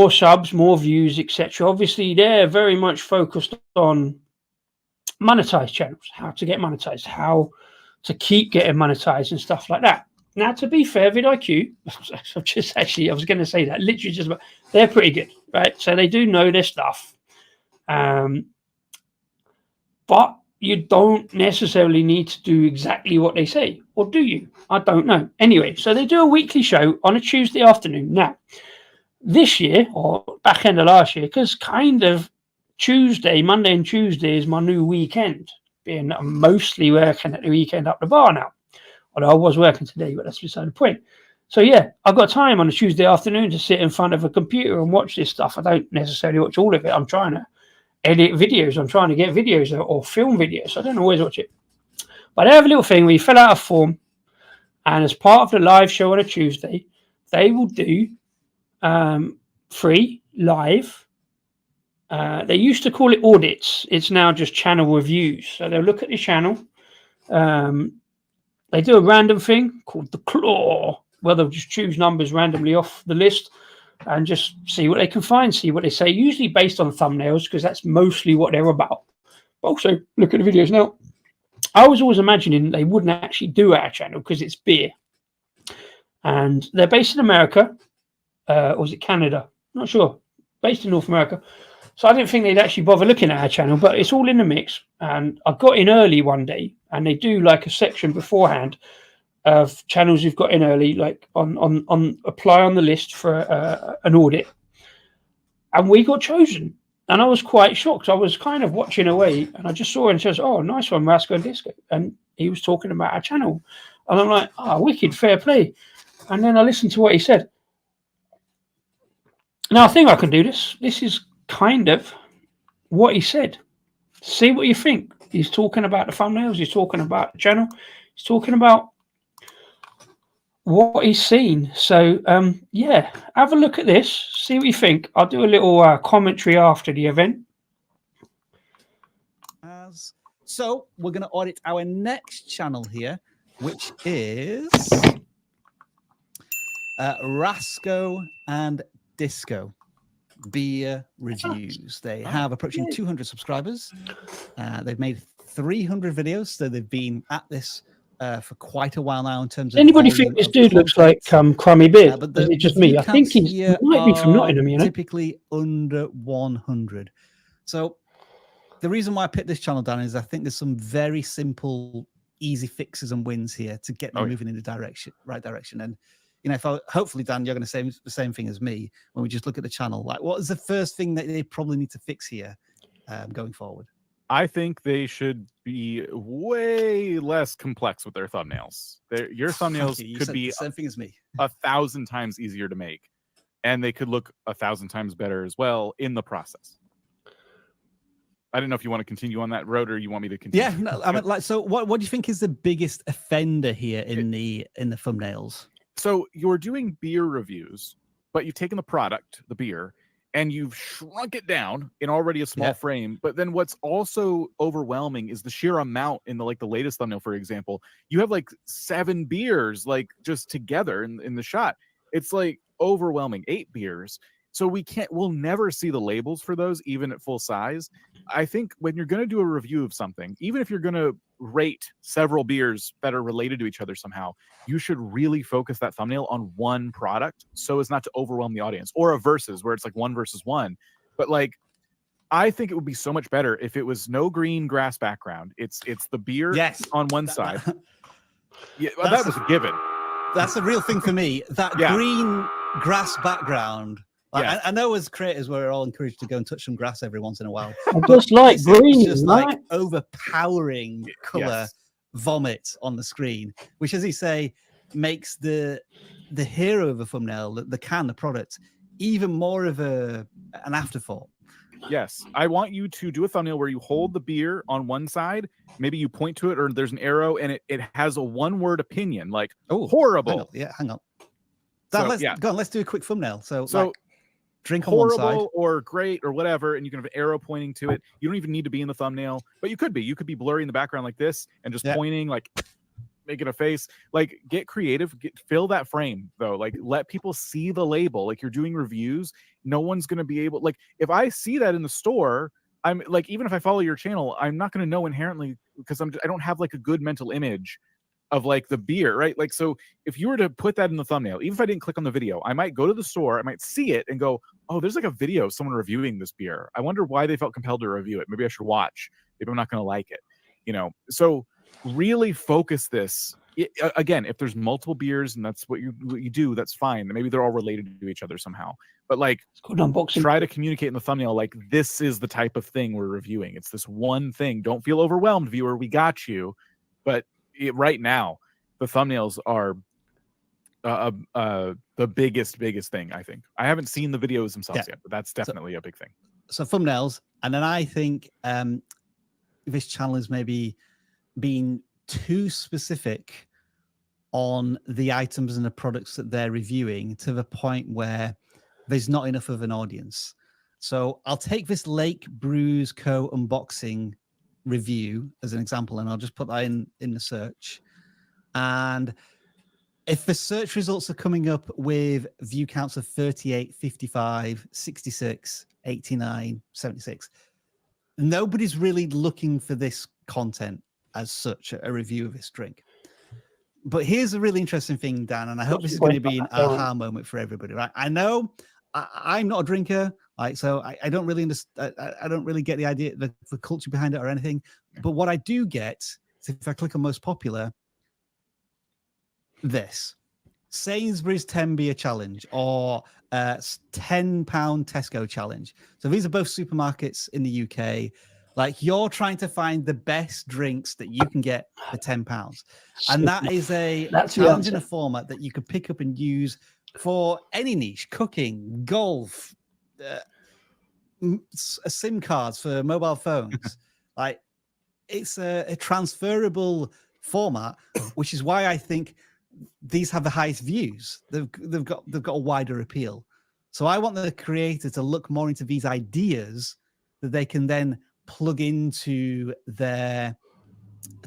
subs, more views, etc. Obviously, they're very much focused on monetized channels, how to get monetized, how to keep getting monetized and stuff like that. Now, to be fair, vidIQ, I was going to say that, literally just about, they're pretty good, right? So they do know their stuff. But you don't necessarily need to do exactly what they say, or do you? I don't know. Anyway, so they do a weekly show on a Tuesday afternoon. Now, this year, or back end of last year, because kind of Monday and Tuesday is my new weekend, being I'm mostly working at the weekend up the bar now. Although I was working today, but that's beside the point. So yeah, I've got time on a Tuesday afternoon to sit in front of a computer and watch this stuff. I don't necessarily watch all of it. I'm trying to edit videos. I'm trying to get videos or film videos. I don't always watch it. But I have a little thing where you fill out a form, and as part of the live show on a Tuesday, they will do free live. They used to call it audits. It's now just channel reviews. So they'll look at the channel, they do a random thing called the claw, where they'll just choose numbers randomly off the list and just see what they can find, see what they say, usually based on thumbnails, because that's mostly what they're about. But also, look at the videos now. I was always imagining they wouldn't actually do our channel because it's beer. And they're based in America, or is it Canada? Not sure. Based in North America. So I didn't think they'd actually bother looking at our channel, but it's all in the mix. And I got in early one day, and they do like a section beforehand of channels you've got in early, like on apply on the list for an audit. And we got chosen. And I was quite shocked. I was kind of watching away, and I just saw and says, "Oh, nice one, Rasco and Disco." And he was talking about our channel. And I'm like, "Oh, wicked, fair play." And then I listened to what he said. Now, I think I can do this. This is kind of what he said. See what you think. He's talking about the thumbnails. He's talking about the channel. He's talking about what he's seen. So, yeah, have a look at this. See what you think. I'll do a little commentary after the event. So we're going to audit our next channel here, which is Rasco and Disco beer reviews. They have approaching 200 subscribers. They've made 300 videos, so they've been at this for quite a while now in terms of anybody think this dude looks like crummy beer? But is it just me? I think he might be from Nottingham, you know? Typically under 100. So the reason why I picked this channel, Dan, is I think there's some very simple, easy fixes and wins here to get me moving in the right direction. And you know, hopefully, Dan, you're going to say the same thing as me when we just look at the channel. Like, what is the first thing that they probably need to fix here going forward? I think they should be way less complex with their thumbnails. Your thumbnails could be the same thing as me. 1,000 times easier to make, and they could look 1,000 times better as well in the process. I don't know if you want to continue on that road or you want me to continue. Yeah, no, I mean, like, so what do you think is the biggest offender here in the thumbnails? So you're doing beer reviews, but you've taken the product, the beer, and you've shrunk it down in already a small frame. But then what's also overwhelming is the sheer amount in the latest thumbnail, for example. You have like 7 beers like just together in the shot. It's like overwhelming. 8 beers. So we'll never see the labels for those, even at full size. I think when you're going to do a review of something, even if you're going to rate several beers that are related to each other somehow, you should really focus that thumbnail on one product so as not to overwhelm the audience, or a versus where it's like 1 versus 1. But like, I think it would be so much better if it was no green grass background. It's the beer on one side. Yeah, well, that was a given. That's the real thing for me. That green grass background. Like, I know as creators we're all encouraged to go and touch some grass every once in a while. I just like green, just like overpowering color vomit on the screen, which, as you say, makes the hero of a thumbnail, the product, even more of an afterthought. Yes, I want you to do a thumbnail where you hold the beer on one side, maybe you point to it, or there's an arrow, and it has a 1-word opinion, like horrible. Hang on. Dan, so, let's do a quick thumbnail. So like, drink horrible on one side, or great or whatever, and you can have an arrow pointing to it. You don't even need to be in the thumbnail, but you could be blurry in the background like this and just pointing, like making a face. Like, get creative, fill that frame though. Like, let people see the label. Like, you're doing reviews, no one's going to be able, like, if I see that in the store, I'm like, even if I follow your channel, I'm not going to know inherently, because I don't have like a good mental image of like the beer, right? Like, so if you were to put that in the thumbnail, even if I didn't click on the video, I might go to the store, I might see it and go, oh, there's like a video of someone reviewing this beer. I wonder why they felt compelled to review it. Maybe I should watch. Maybe I'm not going to like it, you know? So really focus this. Again, if there's multiple beers and that's what you do, that's fine. Maybe they're all related to each other somehow. But like, try to communicate in the thumbnail, like, this is the type of thing we're reviewing. It's this one thing. Don't feel overwhelmed, viewer. We got you. But right now, the thumbnails are the biggest thing, I think. I haven't seen the videos themselves yet, but that's definitely a big thing. So thumbnails, and then I think this channel is maybe being too specific on the items and the products that they're reviewing to the point where there's not enough of an audience. So I'll take this Lake Brews Co. unboxing review as an example, and I'll just put that in the search. And if the search results are coming up with view counts of 38, 55, 66, 89, 76, nobody's really looking for this content as such, a review of this drink. But here's a really interesting thing, Dan, and I hope this is going to be an aha moment for everybody, right? I know I'm not a drinker, like, so I don't really understand. I don't really get the idea, the culture behind it or anything. But what I do get is if I click on most popular, this Sainsbury's 10 beer challenge or £10 Tesco challenge. So these are both supermarkets in the UK. Like, you're trying to find the best drinks that you can get for £10. And that is a challenge in a format that you could pick up and use for any niche: cooking, golf, SIM cards for mobile phones. Like, it's a transferable format, which is why I think these have the highest views. They've got a wider appeal. So I want the creator to look more into these ideas that they can then plug into their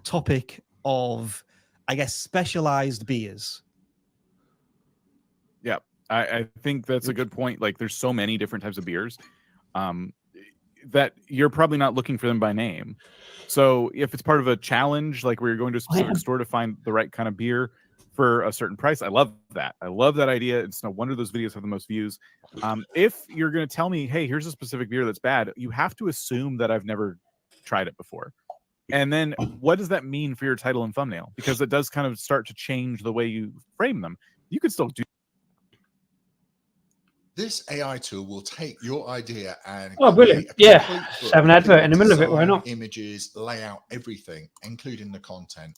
topic of, I guess, specialized beers. Yeah, I think that's a good point. Like, there's so many different types of beers that you're probably not looking for them by name. So if it's part of a challenge, like where you're going to a specific store to find the right kind of beer for a certain price, I love that. I love that idea. It's no wonder those videos have the most views. If you're going to tell me, hey, here's a specific beer that's bad, you have to assume that I've never tried it before. And then what does that mean for your title and thumbnail? Because it does kind of start to change the way you frame them. You could still do. This AI tool will take your idea and brilliant. Yeah, have an advert in the middle of it. Why not? Images, layout, everything, including the content.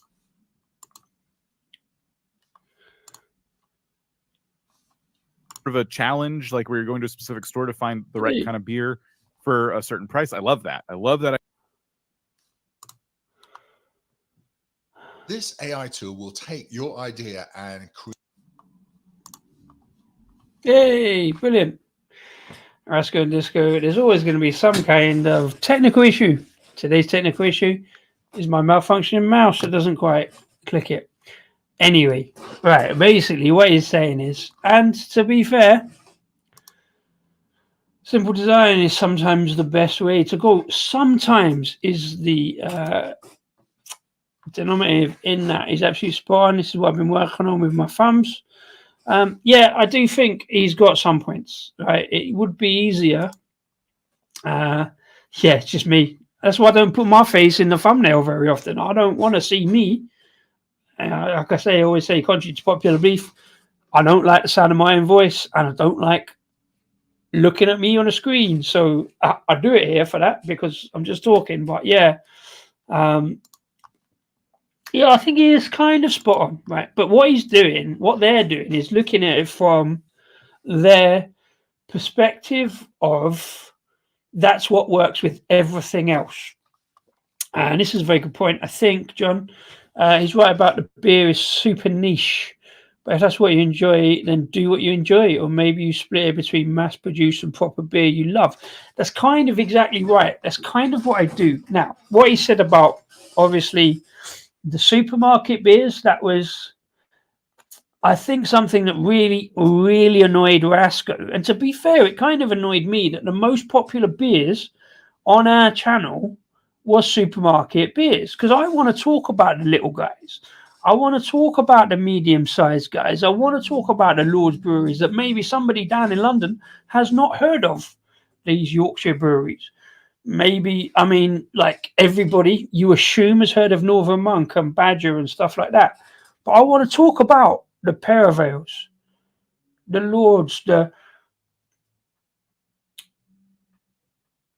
Of a challenge, like where you're going to a specific store to find the right kind of beer for a certain price. I love that. I love that. This AI tool will take your idea and create. Yay, brilliant. That's good. Let's go. There's always going to be some kind of technical issue. Today's technical issue is my malfunctioning mouse that doesn't quite click it. Anyway, right, basically what he's saying is, and to be fair, simple design is sometimes the best way to go. Sometimes is the denominative in that is absolutely spot on. This is what I've been working on with my thumbs. Yeah, I do think he's got some points, right? It would be easier. Yeah, it's just me. That's why I don't put my face in the thumbnail very often. I don't want to see me. Like I always say, contrary to popular belief, I don't like the sound of my own voice, and I don't like looking at me on a screen. So I do it here for that, because I'm just talking. But yeah, yeah, I think he is kind of spot on, right? But what they're doing is looking at it from their perspective of that's what works with everything else. And this is a very good point, I think, John. He's right about the beer is super niche. But if that's what you enjoy, then do what you enjoy. Or maybe you split it between mass-produced and proper beer you love. That's kind of exactly right. That's kind of what I do. Now, what he said about, obviously, the supermarket beers, that was, I think, something that really, really annoyed Rasco. And to be fair, it kind of annoyed me that the most popular beers on our channel was supermarket beers, because I want to talk about the little guys. I want to talk about the medium-sized guys. I want to talk about the Lord's breweries that maybe somebody down in London has not heard of, these Yorkshire breweries. Maybe, I mean, like everybody you assume has heard of Northern Monk and Badger and stuff like that. But I want to talk about the Perivales, the Lords, the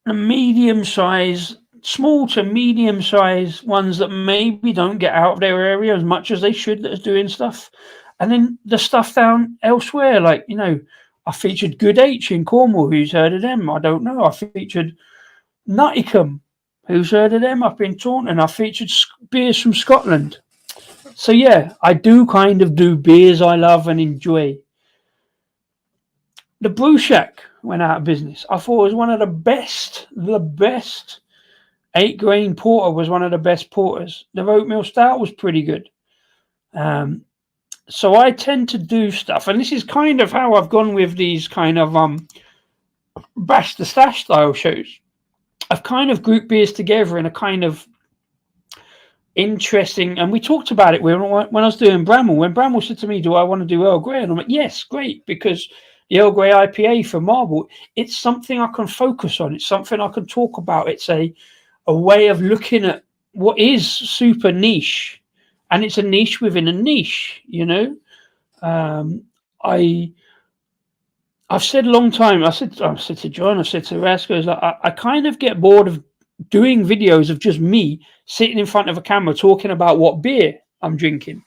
medium-sized, small to medium-sized ones that maybe don't get out of their area as much as they should, that's doing stuff. And then the stuff down elsewhere, like, you know, I featured Good H in Cornwall. Who's heard of them? I don't know. I featured Nuttycombe. Who's heard of them? Up in Taunton. I featured beers from Scotland. So yeah, I do kind of do beers I love and enjoy. The Brew Shack went out of business. I thought it was one of the best. 8-grain porter was one of the best porters. The oatmeal stout was pretty good. So I tend to do stuff, and this is kind of how I've gone with these kind of Bash the Stash style shows. I've kind of grouped beers together in a kind of interesting, and we talked about it when I was doing Bramall. When Bramall said to me, "Do I want to do Earl Grey?" and I'm like, "Yes, great," because the Earl Grey IPA from Marble, it's something I can focus on. It's something I can talk about. It's a way of looking at what is super niche, and it's a niche within a niche. You know, I've said a long time. I said to John, I said to Rasco, I kind of get bored of doing videos of just me sitting in front of a camera talking about what beer I'm drinking.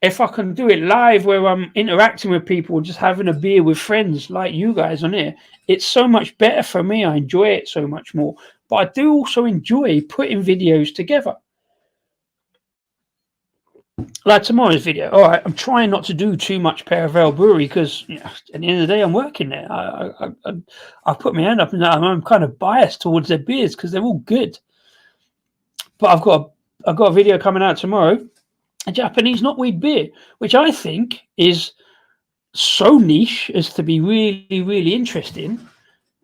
If I can do it live where I'm interacting with people, just having a beer with friends like you guys on here, it's so much better for me. I enjoy it so much more. But I do also enjoy putting videos together. Like tomorrow's video. All right, I'm trying not to do too much Paravel Brewery because at the end of the day, I'm working there. I put my hand up and I'm kind of biased towards their beers because they're all good. But I've got a video coming out tomorrow, a Japanese knotweed beer, which I think is so niche as to be really, really interesting.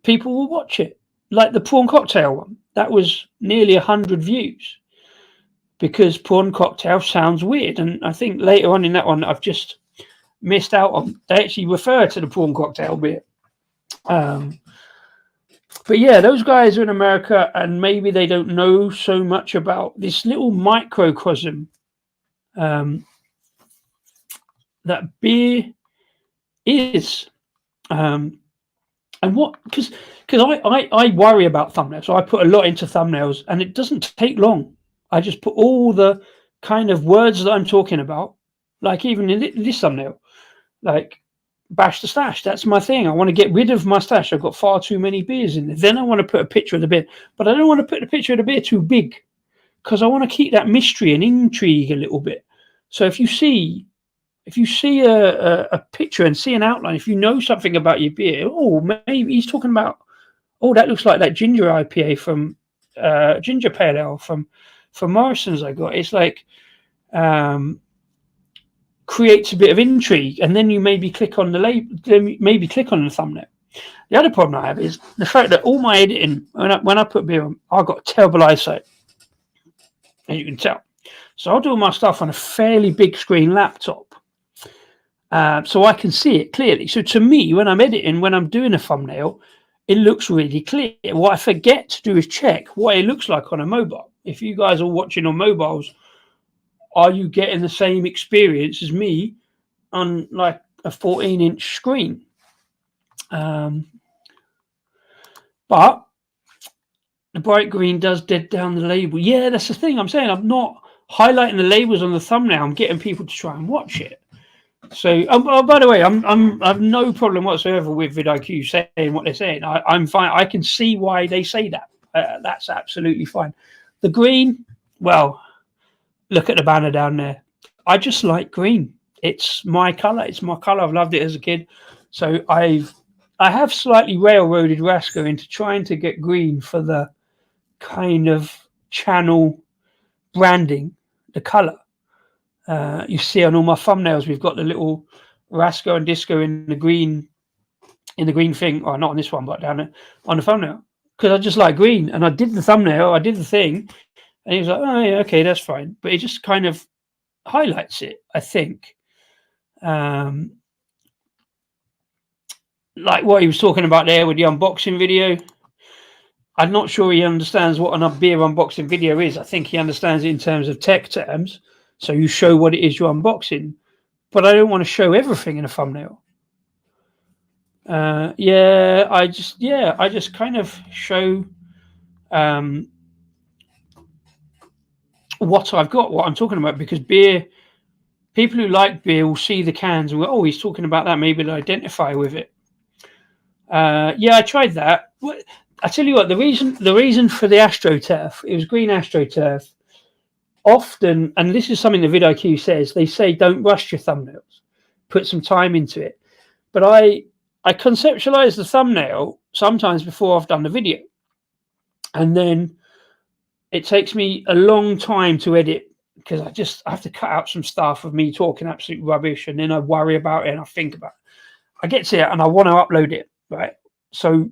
People will watch it. Like the prawn cocktail one, that was nearly 100 views. Because prawn cocktail sounds weird, and I think later on in that one I've just missed out on. They actually refer to the prawn cocktail beer. But yeah, those guys are in America, and maybe they don't know so much about this little microcosm that beer is. And what, because I worry about thumbnails, so I put a lot into thumbnails, and it doesn't take long. I just put all the kind of words that I'm talking about, like even in this thumbnail, like Bash the Stash. That's my thing. I want to get rid of my stash. I've got far too many beers in there. Then I want to put a picture of the beer, but I don't want to put the picture of the beer too big because I want to keep that mystery and intrigue a little bit. So if you see a picture and see an outline, if you know something about your beer, oh, maybe he's talking about, oh, that looks like that ginger IPA from ginger pale ale from Morrison's I got. It's like creates a bit of intrigue, and then you maybe click on the label, maybe click on the thumbnail. The other problem I have is the fact that all my editing, when I put beer on, I've got terrible eyesight, as you can tell. So I'll do all my stuff on a fairly big screen laptop, so I can see it clearly. So to me, when I'm editing, when I'm doing a thumbnail, it looks really clear. What I forget to do is check what it looks like on a mobile. If you guys are watching on mobiles, are you getting the same experience as me on like a 14-inch screen? But the bright green does dead down the label. Yeah, that's the thing I'm saying. I'm not highlighting the labels on the thumbnail. I'm getting people to try and watch it. So, by the way, I've no problem whatsoever with vidIQ saying what they're saying. I'm fine. I can see why they say that. That's absolutely fine. The green, well, look at the banner down there. I just like green. It's my color. It's my color. I've loved it as a kid. So I have slightly railroaded Rasco into trying to get green for the kind of channel branding, the color. You see on all my thumbnails, we've got the little Rasco and Disco in the green thing, or not on this one, but down there on the thumbnail, because I just like green. And I did the thumbnail, I did the thing, and he was like, "Oh yeah, okay, that's fine." But it just kind of highlights it, I think. Like what he was talking about there with the unboxing video. I'm not sure he understands what a beer unboxing video is. I think he understands it in terms of tech terms. So you show what it is you're unboxing, but I don't want to show everything in a thumbnail. I just kind of show what I've got, what I'm talking about, because beer, people who like beer will see the cans and go, "Oh, he's talking about that. Maybe they'll identify with it." I tried that. I tell you what, the reason for the AstroTurf, it was green AstroTurf. Often, and this is something the vidIQ says, they say don't rush your thumbnails, put some time into it. But I conceptualize the thumbnail sometimes before I've done the video, and then it takes me a long time to edit because I have to cut out some stuff of me talking absolute rubbish, and then I worry about it and I think about it. I get to it and I want to upload it, right? So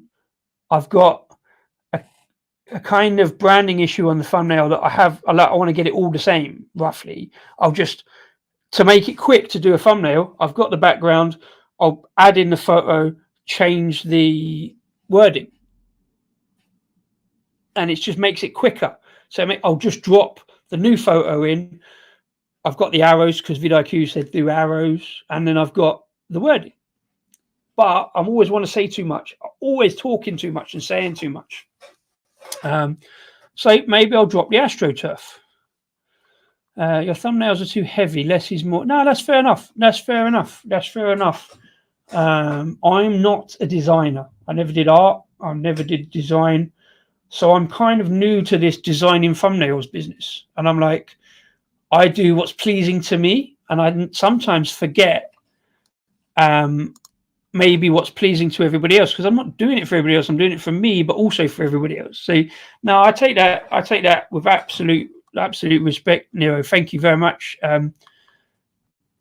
I've got a kind of branding issue on the thumbnail that I want to get it all the same, roughly. I'll just, to make it quick to do a thumbnail, I've got the background, I'll add in the photo, change the wording, and it just makes it quicker. So I'll just drop the new photo in. I've got the arrows because vidIQ said do arrows, and then I've got the wording. But I always want to say too much. I'm always talking too much and saying too much. So maybe I'll drop the AstroTurf. Your thumbnails are too heavy. Less is more. No, that's fair enough. That's fair enough. That's fair enough. I'm not a designer. I never did art. I never did design. So I'm kind of new to this designing thumbnails business. And I'm like, I do what's pleasing to me. And I sometimes forget maybe what's pleasing to everybody else, because I'm not doing it for everybody else. I'm doing it for me, but also for everybody else. So no, I take that with absolute respect, Nero. Thank you very much.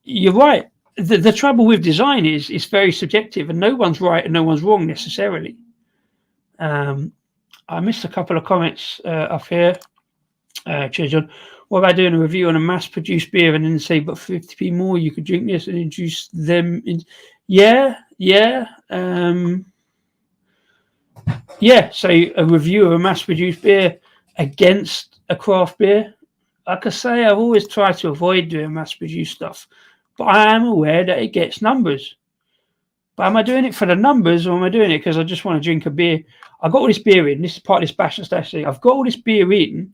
You're right. The trouble with design is it's very subjective, and no one's right and no one's wrong necessarily. I missed a couple of comments up here. John, what about doing a review on a mass-produced beer and then say, but 50p more, you could drink this and introduce them in? Yeah. So a review of a mass-produced beer against a craft beer. Like I say, I've always tried to avoid doing mass-produced stuff, but I am aware that it gets numbers. But am I doing it for the numbers, or am I doing it because I just want to drink a beer? I've got all this beer in. This is part of this Bash and Stash thing. I've got all this beer in,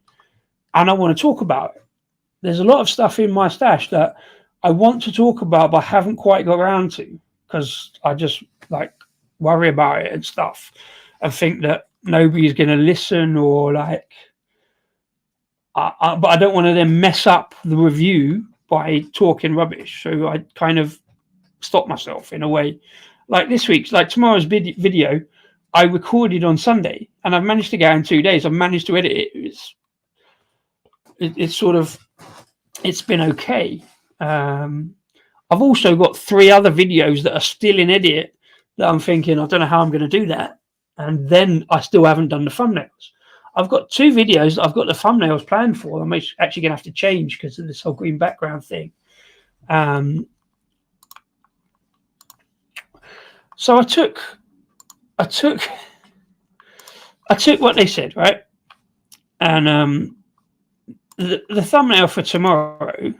and I want to talk about it. There's a lot of stuff in my stash that I want to talk about, but I haven't quite got around to, because I just like worry about it and stuff, and think that nobody's going to listen, or like, but I don't want to then mess up the review by talking rubbish. So I kind of stop myself in a way. Like this week's, like tomorrow's video, I recorded on Sunday, and I've managed to get in 2 days. I've managed to edit it. It's been okay. I've also got 3 other videos that are still in edit that I'm thinking, I don't know how I'm going to do that. And then I still haven't done the thumbnails. I've got 2 videos that I've got the thumbnails planned for. I'm actually going to have to change because of this whole green background thing. So I took what they said, right? And the thumbnail for tomorrow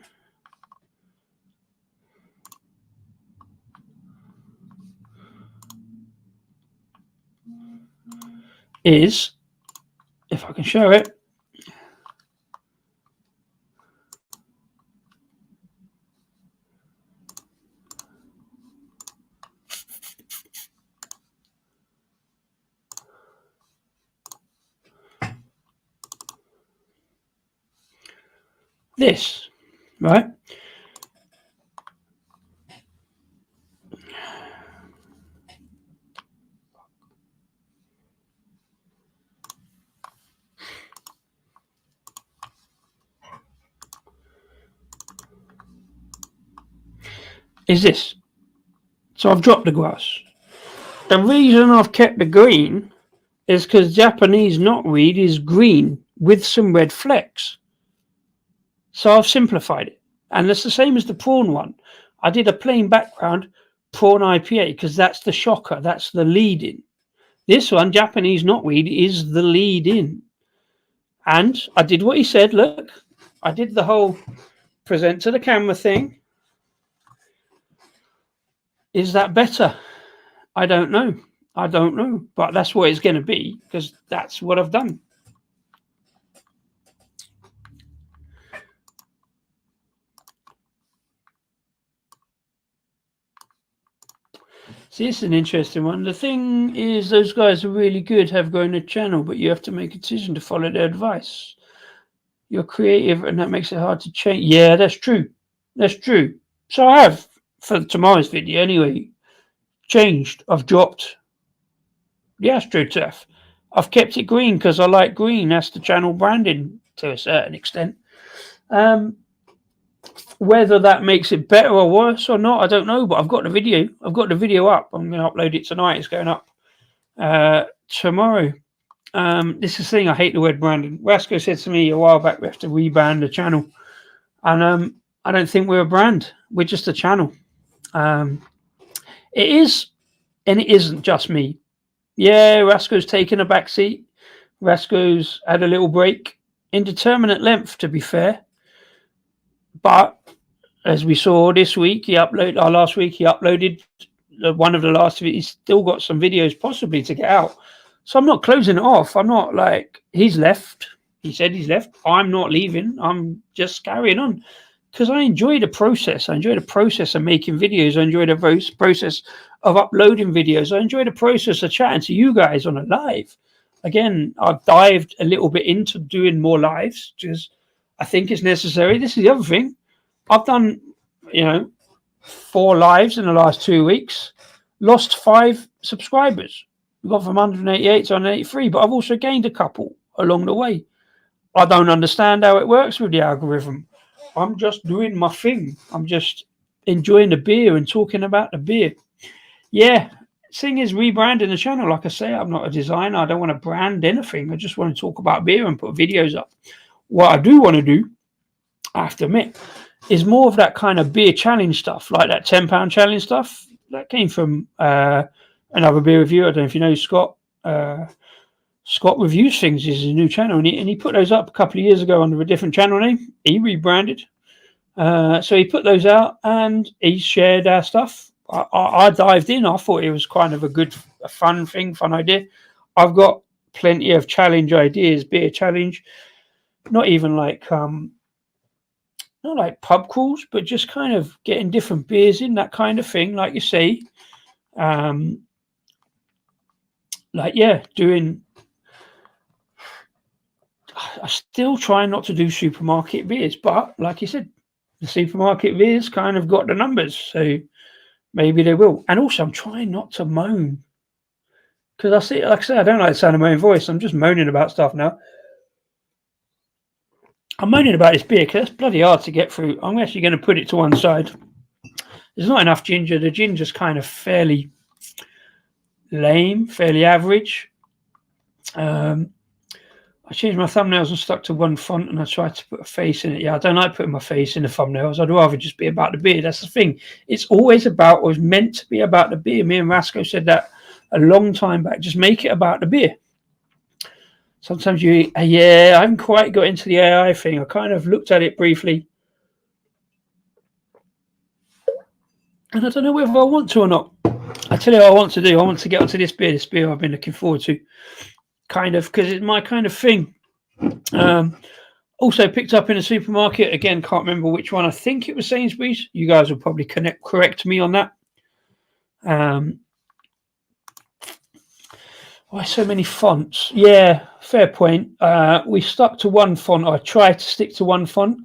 is, if I can show it, this, right? Is this. So I've dropped the grass. The reason I've kept the green is because Japanese knotweed is green with some red flecks. So I've simplified it. And it's the same as the prawn one. I did a plain background prawn IPA because that's the shocker. That's the lead in. This one, Japanese knotweed, is the lead in. And I did what he said. Look, I did the whole present to the camera thing. Is that better? I don't know. But that's what it's going to be, because that's what I've done. See, it's an interesting one. The thing is, those guys are really good, have grown a channel, but you have to make a decision to follow their advice. You're creative, and that makes it hard to change. Yeah, that's true. That's true. So I have, for tomorrow's video anyway, changed. I've dropped the AstroTurf. I've kept it green because I like green. That's the channel branding to a certain extent. Whether that makes it better or worse or not, I don't know. But I've got the video. I've got the video up. I'm going to upload it tonight. It's going up tomorrow. This is the thing. I hate the word branding. Rasco said to me a while back, we have to rebrand the channel, and I don't think we're a brand. We're just a channel. It is, and it isn't just me. Yeah, Rasco's taken a back seat. Rasco's had a little break, indeterminate length, to be fair. But as we saw this week, last week he uploaded one of the last of it. He's still got some videos possibly to get out. So I'm not closing it off. I'm not like, he's left. He said he's left. I'm not leaving. I'm just carrying on. Because I enjoy the process. I enjoy the process of making videos. I enjoy the process of uploading videos. I enjoy the process of chatting to you guys on a live. Again, I've dived a little bit into doing more lives because I think it's necessary. This is the other thing. I've done, 4 lives in the last 2 weeks. Lost 5 subscribers. We got from 188 to 183, but I've also gained a couple along the way. I don't understand how it works with the algorithm. I'm just doing my thing. I'm just enjoying the beer and talking about the beer. Yeah, thing is rebranding the channel. Like I say, I'm not a designer. I don't want to brand anything. I just want to talk about beer and put videos up. What I do want to do, I have to admit, is more of that kind of beer challenge stuff, like that £10 challenge stuff. That came from another beer review. I don't know if you know Scott. Scott Reviews Things is his new channel, and he put those up a couple of years ago under a different channel name. He rebranded. So he put those out, and he shared our stuff. I dived in. I thought it was kind of a fun idea. I've got plenty of challenge ideas, beer challenge. Not even like not like pub crawls, but just kind of getting different beers in, that kind of thing, like you say. Doing. I still try not to do supermarket beers, but like you said, the supermarket beers kind of got the numbers, so maybe they will. And also, I'm trying not to moan because like I said, I don't like the sound of my own voice. I'm just moaning about stuff now. I'm moaning about this beer because it's bloody hard to get through. I'm actually going to put it to one side. There's not enough ginger. The ginger's kind of fairly lame, fairly average. I changed my thumbnails and stuck to one font, and I tried to put a face in it. Yeah, I don't like putting my face in the thumbnails. I'd rather just be about the beer. That's the thing. It's always about, or it's meant to be about the beer. Me and Rasco said that a long time back. Just make it about the beer. Sometimes I haven't quite got into the AI thing. I kind of looked at it briefly, and I don't know whether I want to or not. I tell you what I want to do. I want to get onto this beer I've been looking forward to. Kind of, because it's my kind of thing. Also picked up in a supermarket. Again, can't remember which one. I think it was Sainsbury's. You guys will probably correct me on that. Why so many fonts? Yeah, fair point. We stuck to one font. I tried to stick to one font,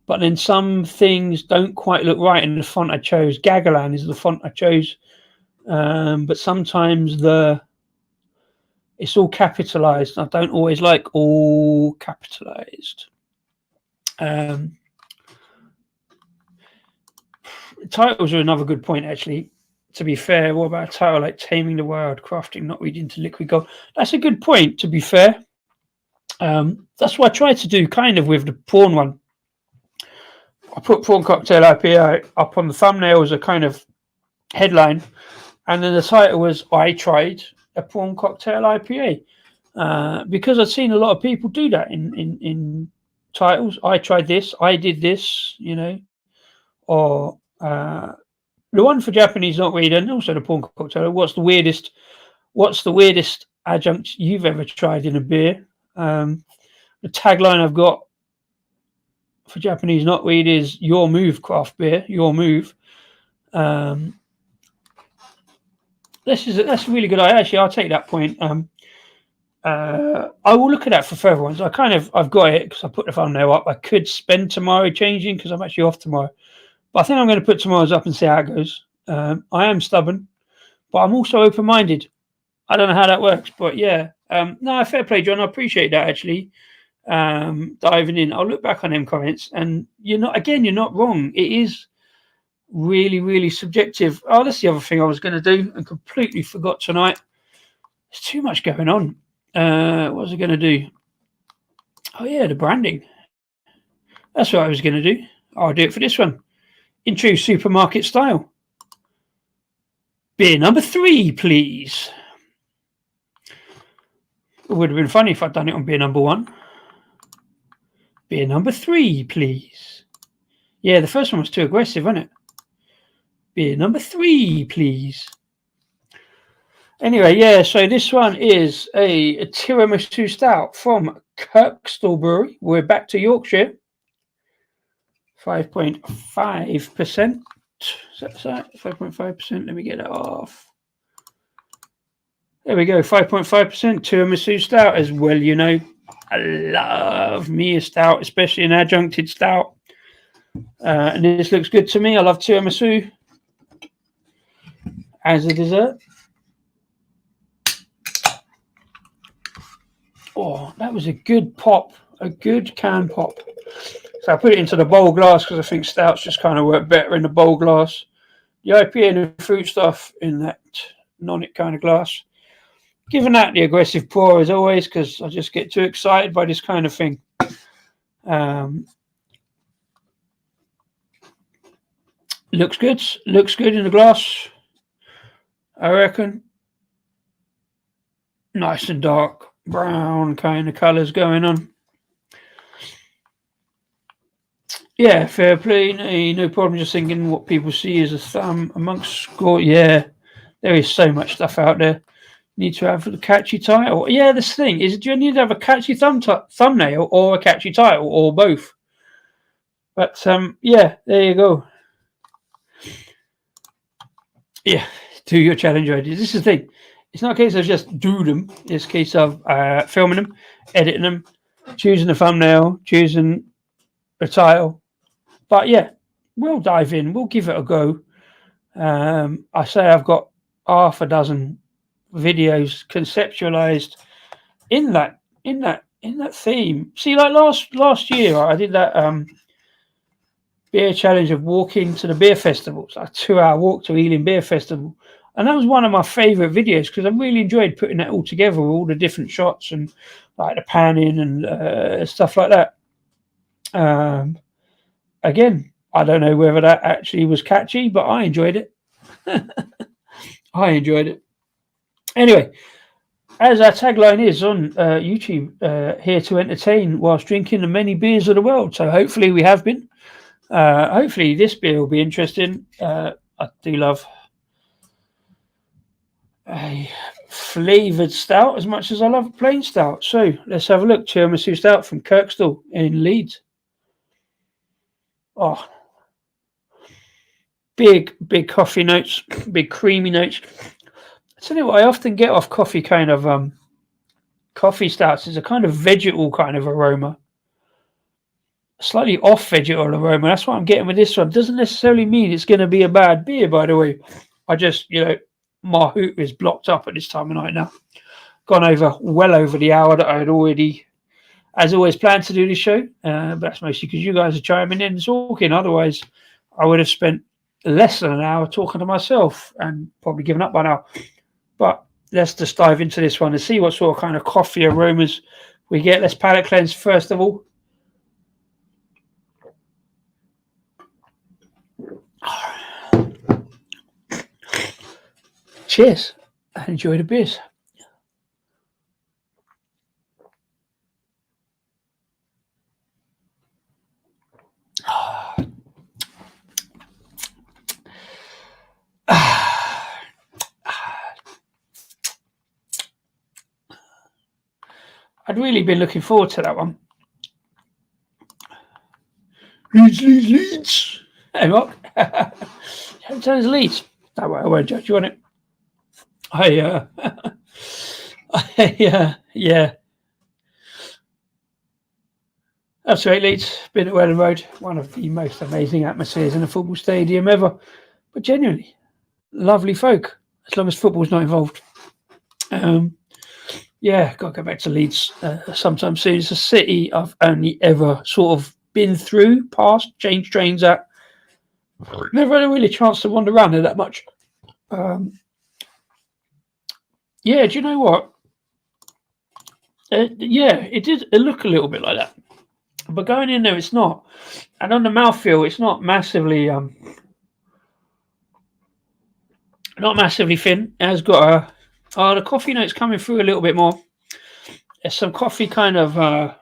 but then some things don't quite look right in the font I chose. Gagalan is the font I chose. But sometimes it's all capitalized. I don't always like all capitalized. Titles are another good point, actually. To be fair, what about a title like Taming the Wild, Crafting Knotweed into Liquid Gold? That's a good point, to be fair. That's what I tried to do kind of with the prawn one. I put Prawn Cocktail IPA up on the thumbnail as a kind of headline, and then the title was I tried a Prawn Cocktail IPA, because I've seen a lot of people do that in titles. I tried this, I did this, or the one for Japanese knotweed, and also the Prawn Cocktail. What's the weirdest adjunct you've ever tried in a beer? The tagline I've got for Japanese knotweed is "Your move, craft beer, your move." That's a really good idea. Actually, I'll take that point. I will look at that for further ones. I've got it because I put the thumbnail up. I could spend tomorrow changing because I'm actually off tomorrow, but I think I'm going to put tomorrow's up and see how it goes. I am stubborn, but I'm also open-minded. I don't know how that works, but yeah. No, fair play, John. I appreciate that, actually. diving in. I'll look back on them comments, and you're not wrong. It is really, really subjective. Oh, that's the other thing I was going to do and completely forgot tonight. There's too much going on. What was I going to do? Oh yeah, the branding. That's what I was going to do. I'll do it for this one. In true supermarket style. Beer number 3, please. It would have been funny if I'd done it on beer number 1. Beer number 3, please. Yeah, the first one was too aggressive, wasn't it? Beer number 3, please. Anyway, yeah, so this one is a tiramisu stout from Kirkstall Brewery. We're back to Yorkshire. 5.5%. Is that 5.5%? Let me get that off. There we go, 5.5% tiramisu stout. As well, you know, I love me a stout, especially an adjuncted stout. And this looks good to me. I love tiramisu as a dessert. Oh, that was a good pop, a good can pop. So I put it into the bowl glass because I think stouts just kind of work better in the bowl glass. The IPA and the fruit stuff in that nonic kind of glass. Giving that the aggressive pour as always because I just get too excited by this kind of thing. Looks good. Looks good in the glass, I reckon. Nice and dark brown kind of colours going on. Yeah, fair play. No problem. Just thinking what people see as a thumb amongst score. Yeah, there is so much stuff out there. Need to have a catchy title. Yeah, this thing is, do you need to have a catchy thumbnail or a catchy title or both? But yeah, there you go. Yeah, do your challenge ideas. This is the thing. It's not a case of just do them. It's a case of filming them, editing them, choosing a thumbnail, choosing a title. But yeah, we'll dive in. We'll give it a go. I say I've got half a dozen videos conceptualized in that theme. See, like last year, I did that beer challenge of walking to the beer festival. It's like a 2-hour walk to Ealing Beer Festival. And that was one of my favorite videos because I really enjoyed putting that all together, all the different shots and like the panning and stuff like that. Again, I don't know whether that actually was catchy, but I enjoyed it. I enjoyed it. Anyway, as our tagline is on YouTube, here to entertain whilst drinking the many beers of the world. So hopefully we have been. Hopefully this beer will be interesting. I do love a flavoured stout as much as I love a plain stout. So let's have a look. Tiramisu stout from Kirkstall in Leeds. Oh, big coffee notes, big creamy notes. I tell you what, I often get off coffee kind of coffee stouts is a kind of vegetal kind of aroma. Slightly off vegetal aroma. That's what I'm getting with this one. Doesn't necessarily mean it's going to be a bad beer, by the way. I just, you know, my hoot is blocked up at this time of night now. Gone well over the hour that I had already, as always, planned to do this show. But that's mostly because you guys are chiming in and talking. Otherwise, I would have spent less than an hour talking to myself and probably given up by now. But let's just dive into this one and see what sort of kind of coffee aromas we get. Let's palate cleanse first of all. Cheers. I enjoy the beers. I'd really been looking forward to that one. Leeds. Hey, Mark. Sometimes Leeds. No, I won't judge you on it. Yeah. That's right, Leeds. Been at Welland Road. One of the most amazing atmospheres in a football stadium ever. But genuinely, lovely folk, as long as football's not involved. Yeah, got to go back to Leeds sometime soon. It's a city I've only ever sort of been through, past, changed trains at. Never had a really chance to wander around there that much. Yeah, do you know what? Yeah, it did look a little bit like that. But going in there, it's not. And on the mouthfeel, it's not massively thin. It has got the coffee notes coming through a little bit more. There's some coffee kind of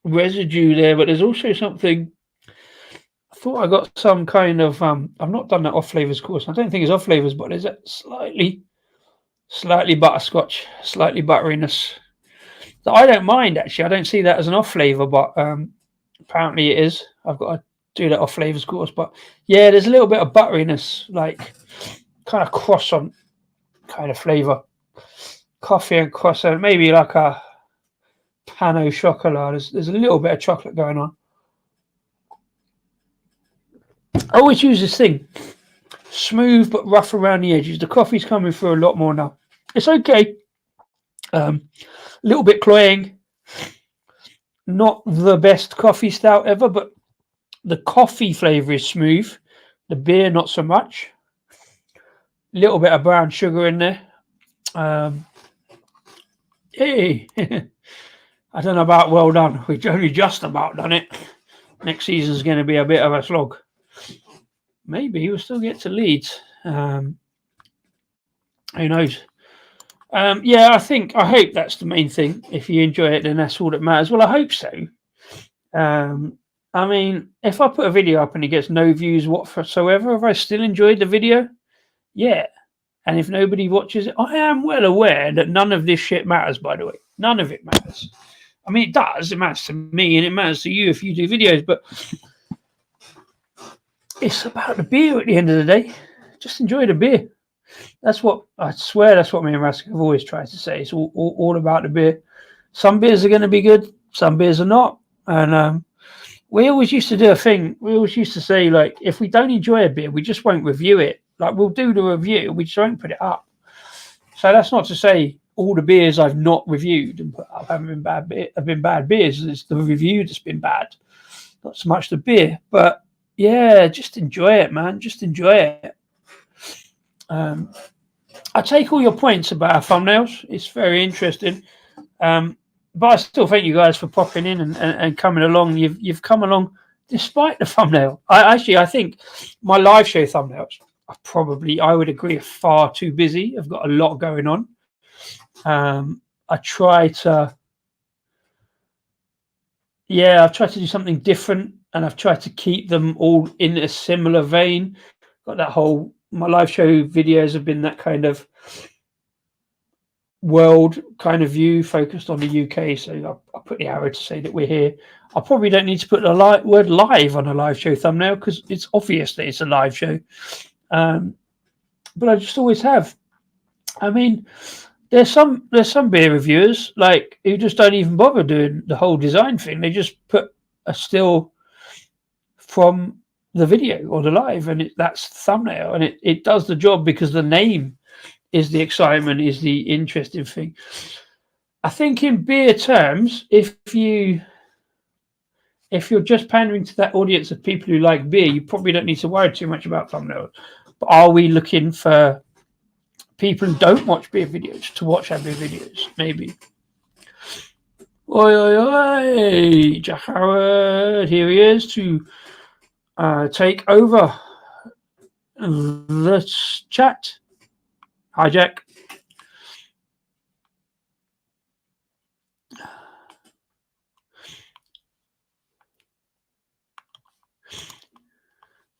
residue there, but there's also something. I thought I got some kind of I've not done that off flavors course. I don't think it's off flavors, but there's a slightly butterscotch, slightly butteriness that I don't mind actually. I don't see that as an off flavor, but apparently it is. I've got to do that off flavors course, but yeah, there's a little bit of butteriness, like kind of croissant kind of flavor, coffee and croissant, maybe like a pan au chocolat. There's a little bit of chocolate going on. I always use this thing, smooth but rough around the edges. The coffee's coming through a lot more now. It's okay. A little bit cloying. Not the best coffee stout ever, but the coffee flavour is smooth. The beer, not so much. A little bit of brown sugar in there. Hey, I don't know about well done. We've only just about done it. Next season's going to be a bit of a slog. Maybe we'll still get to Leeds. Who knows? Yeah, I hope that's the main thing. If you enjoy it, then that's all that matters. Well, I hope so. I mean, if I put a video up and it gets no views whatsoever, have I still enjoyed the video? Yeah. And if nobody watches it, I am well aware that none of this shit matters, by the way. None of it matters. I mean, it does. It matters to me and it matters to you if you do videos, but it's about the beer at the end of the day. Just enjoy the beer. That's what I swear. That's what me and Rask have always tried to say. It's all about the beer. Some beers are going to be good. Some beers are not. And we always used to do a thing. We always used to say, like, if we don't enjoy a beer, we just won't review it. Like, we'll do the review. We just won't put it up. So that's not to say all the beers I've not reviewed and put up haven't been bad beers. It's the review that's been bad. Not so much the beer. But, yeah, just enjoy it, man. Just enjoy it. I take all your points about our thumbnails. It's very interesting. But I still thank you guys for popping in and coming along. You've come along despite the thumbnail. I think my live show thumbnails I would agree, are far too busy. I've got a lot going on. I've tried to do something different, and I've tried to keep them all in a similar vein. Got that whole, my live show videos have been that kind of world kind of view focused on the UK. So I put the arrow to say that we're here. I probably don't need to put the word live on a live show thumbnail because it's obvious that it's a live show. But I just always have. I mean, there's some beer reviewers like who just don't even bother doing the whole design thing. They just put a still from the video or the live, and that's the thumbnail, and it does the job because the name is the excitement, is the interesting thing. I think in beer terms, if you're just pandering to that audience of people who like beer, you probably don't need to worry too much about thumbnails. But are we looking for people who don't watch beer videos to watch our beer videos? Maybe. Oi, oi, oi! Jack Howard, here he is to take over the chat. Hi, Jack.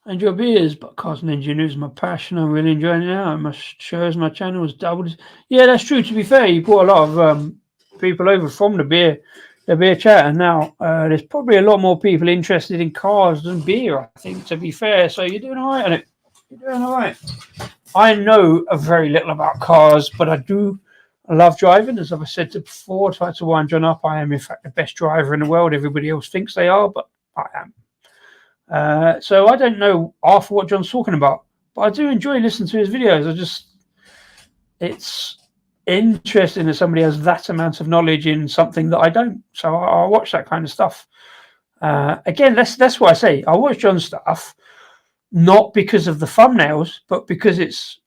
And your beers, but cars and engineers is my passion. I'm really enjoying it now. I must show as my channel has doubled. Yeah, that's true. To be fair, you brought a lot of people over from the beer chat, and now there's probably a lot more people interested in cars than beer, I think, to be fair. So you're doing all right on it. You're doing all right. I know very little about cars, but I love driving. As I've said before, try to wind John up. I am, in fact, the best driver in the world. Everybody else thinks they are, but I am. So I don't know half of what John's talking about, but I do enjoy listening to his videos. it's interesting that somebody has that amount of knowledge in something that I don't. So I watch that kind of stuff. Again, that's why I say I watch John's stuff, not because of the thumbnails, but because it's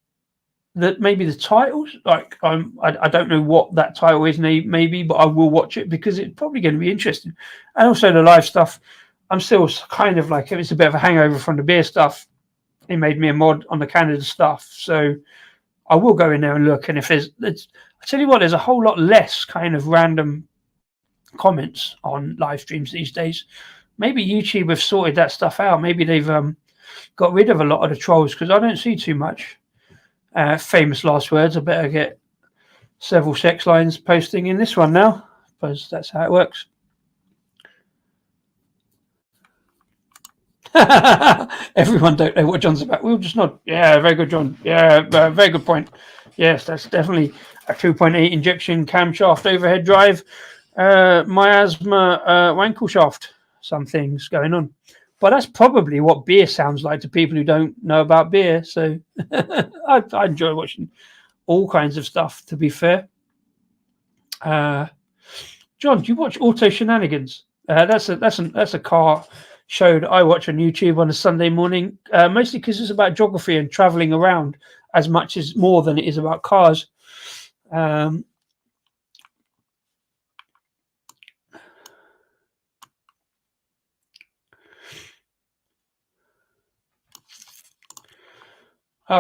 that maybe the titles. Like I don't know what that title is, maybe, but I will watch it because it's probably going to be interesting. And also the live stuff. I'm still kind of like, it's a bit of a hangover from the beer stuff. He made me a mod on the Canada stuff, so I will go in there and look. And if I tell you what, there's a whole lot less kind of random comments on live streams these days. Maybe YouTube have sorted that stuff out. Maybe they've got rid of a lot of the trolls, because I don't see too much famous last words. I better get several sex lines posting in this one now, because that's how it works. Everyone don't know what John's about. We'll just nod. Yeah, very good, John. Yeah, very good point. Yes, that's definitely a 2.8 injection camshaft overhead drive. Miasma wankle shaft. Some things going on, but that's probably what beer sounds like to people who don't know about beer. So I enjoy watching all kinds of stuff, to be fair. John, do you watch Auto Shenanigans? That's a car show that I watch on YouTube on a Sunday morning, mostly because it's about geography and traveling around as much as more than it is about cars. Oh,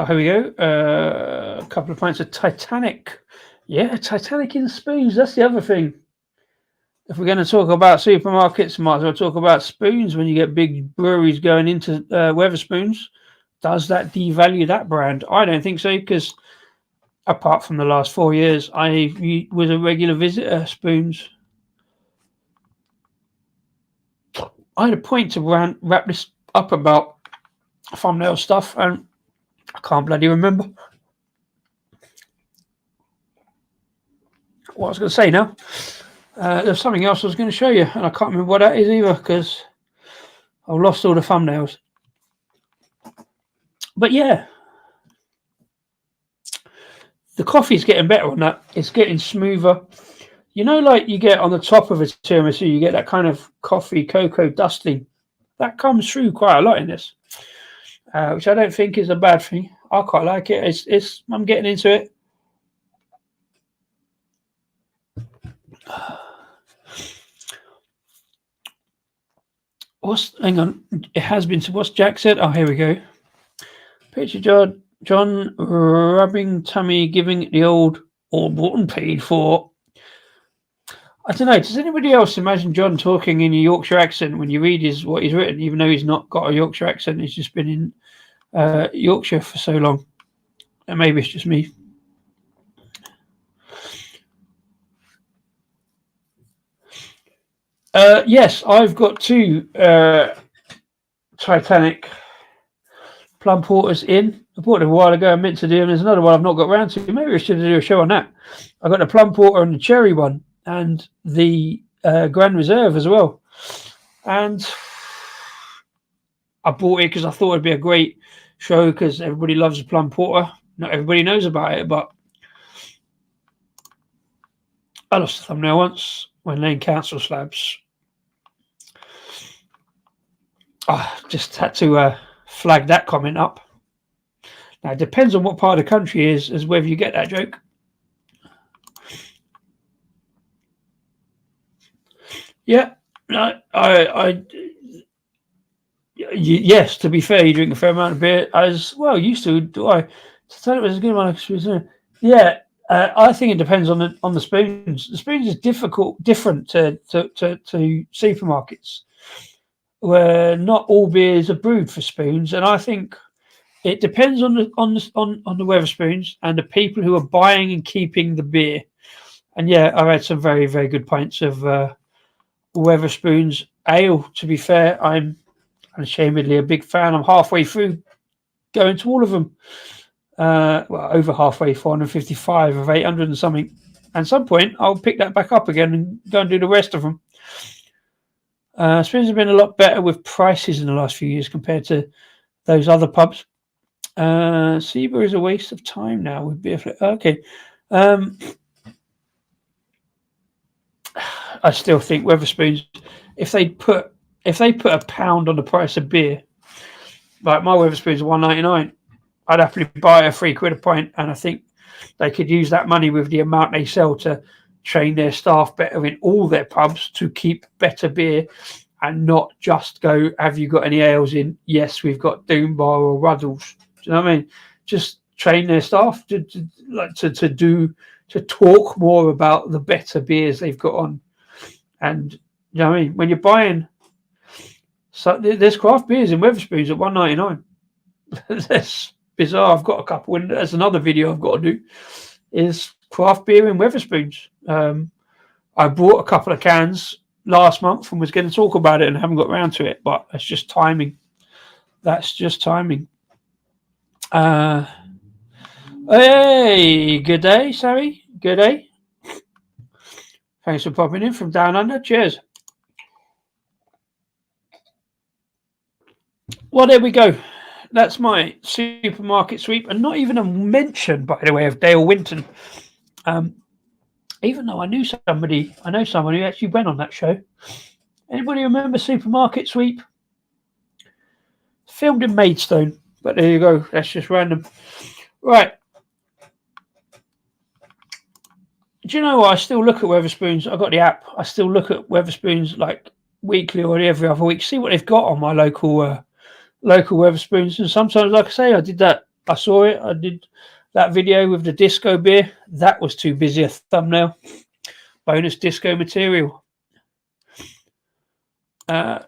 here we go. A couple of pints of Titanic. Yeah, Titanic in spoons. That's the other thing. If we're going to talk about supermarkets, might as well talk about spoons. When you get big breweries going into Wetherspoons, does that devalue that brand? I don't think so, because apart from the last 4 years, I was a regular visitor. Spoons. I had a point to wrap this up about thumbnail stuff, and I can't bloody remember what I was going to say now. There's something else I was going to show you, and I can't remember what that is either, because I've lost all the thumbnails. But yeah, the coffee's getting better on that. It's getting smoother. You know, like you get on the top of a tiramisu, you get that kind of coffee cocoa dusting. That comes through quite a lot in this, which I don't think is a bad thing. I quite like it. I'm getting into it. Hang on, it has been. So what's Jack said? Oh, here we go. Picture John rubbing tummy, giving it the old all bought and paid for. I don't know. Does anybody else imagine John talking in a Yorkshire accent when you read what he's written, even though he's not got a Yorkshire accent? He's just been in Yorkshire for so long. And maybe it's just me. Yes, I've got 2 Titanic plum porters in. I bought it a while ago. I meant to do, and there's another one I've not got around to. Maybe I should do a show on that. I got the plum porter and the cherry one, and the Grand Reserve as well. And I bought it because I thought it'd be a great show, because everybody loves a plum porter. Not everybody knows about it, but I lost the thumbnail once when laying council slabs. I just had to flag that comment up. Now, it depends on what part of the country is whether you get that joke. Yeah, yes, to be fair, you drink a fair amount of beer. As well, used to. Do I? To tell it was a good one. Yeah, I think it depends on the spoons. The spoons is different to supermarkets, where not all beers are brewed for spoons, and I think it depends on the Wetherspoons and the people who are buying and keeping the beer. And yeah, I've had some very, very good pints of Wetherspoons ale. To be fair, I'm unashamedly a big fan. I'm halfway through going to all of them. Well, over halfway, 455 of 800 and something. At some point, I'll pick that back up again and go and do the rest of them. Spoons have been a lot better with prices in the last few years compared to those other pubs. SIBA is a waste of time now with beer. Okay. I still think Wetherspoons, if they put £1 on the price of beer, like my Wetherspoons are £1.99, I'd happily buy a £3 a pint, and I think they could use that money with the amount they sell to train their staff better in all their pubs to keep better beer, and not just go, have you got any ales in? Yes, we've got Doombar or Ruddles. Do you know what I mean? Just train their staff to talk more about the better beers they've got on. And you know what I mean? When you're buying, so there's craft beers in Wetherspoons at £1.99. That's bizarre. I've got a couple, and there's another video I've got to do. Is craft beer in Wetherspoons. I bought a couple of cans last month and was going to talk about it and haven't got around to it, but it's just timing. That's just timing. Hey, good day, Sari. Good day. Thanks for popping in from down under. Cheers. Well, there we go. That's my supermarket sweep, and not even a mention, by the way, of Dale Winton. Even though I know someone who actually went on that show. Anybody remember Supermarket Sweep? Filmed in Maidstone, but there you go. That's just random. Right. Do you know what? I still look at Wetherspoons. I've got the app. I still look at Wetherspoons like weekly or every other week. See what they've got on my local Wetherspoons. And sometimes, like I say, I did that. I saw it. I did that video with the disco beer. That was too busy a thumbnail. Bonus disco material. You're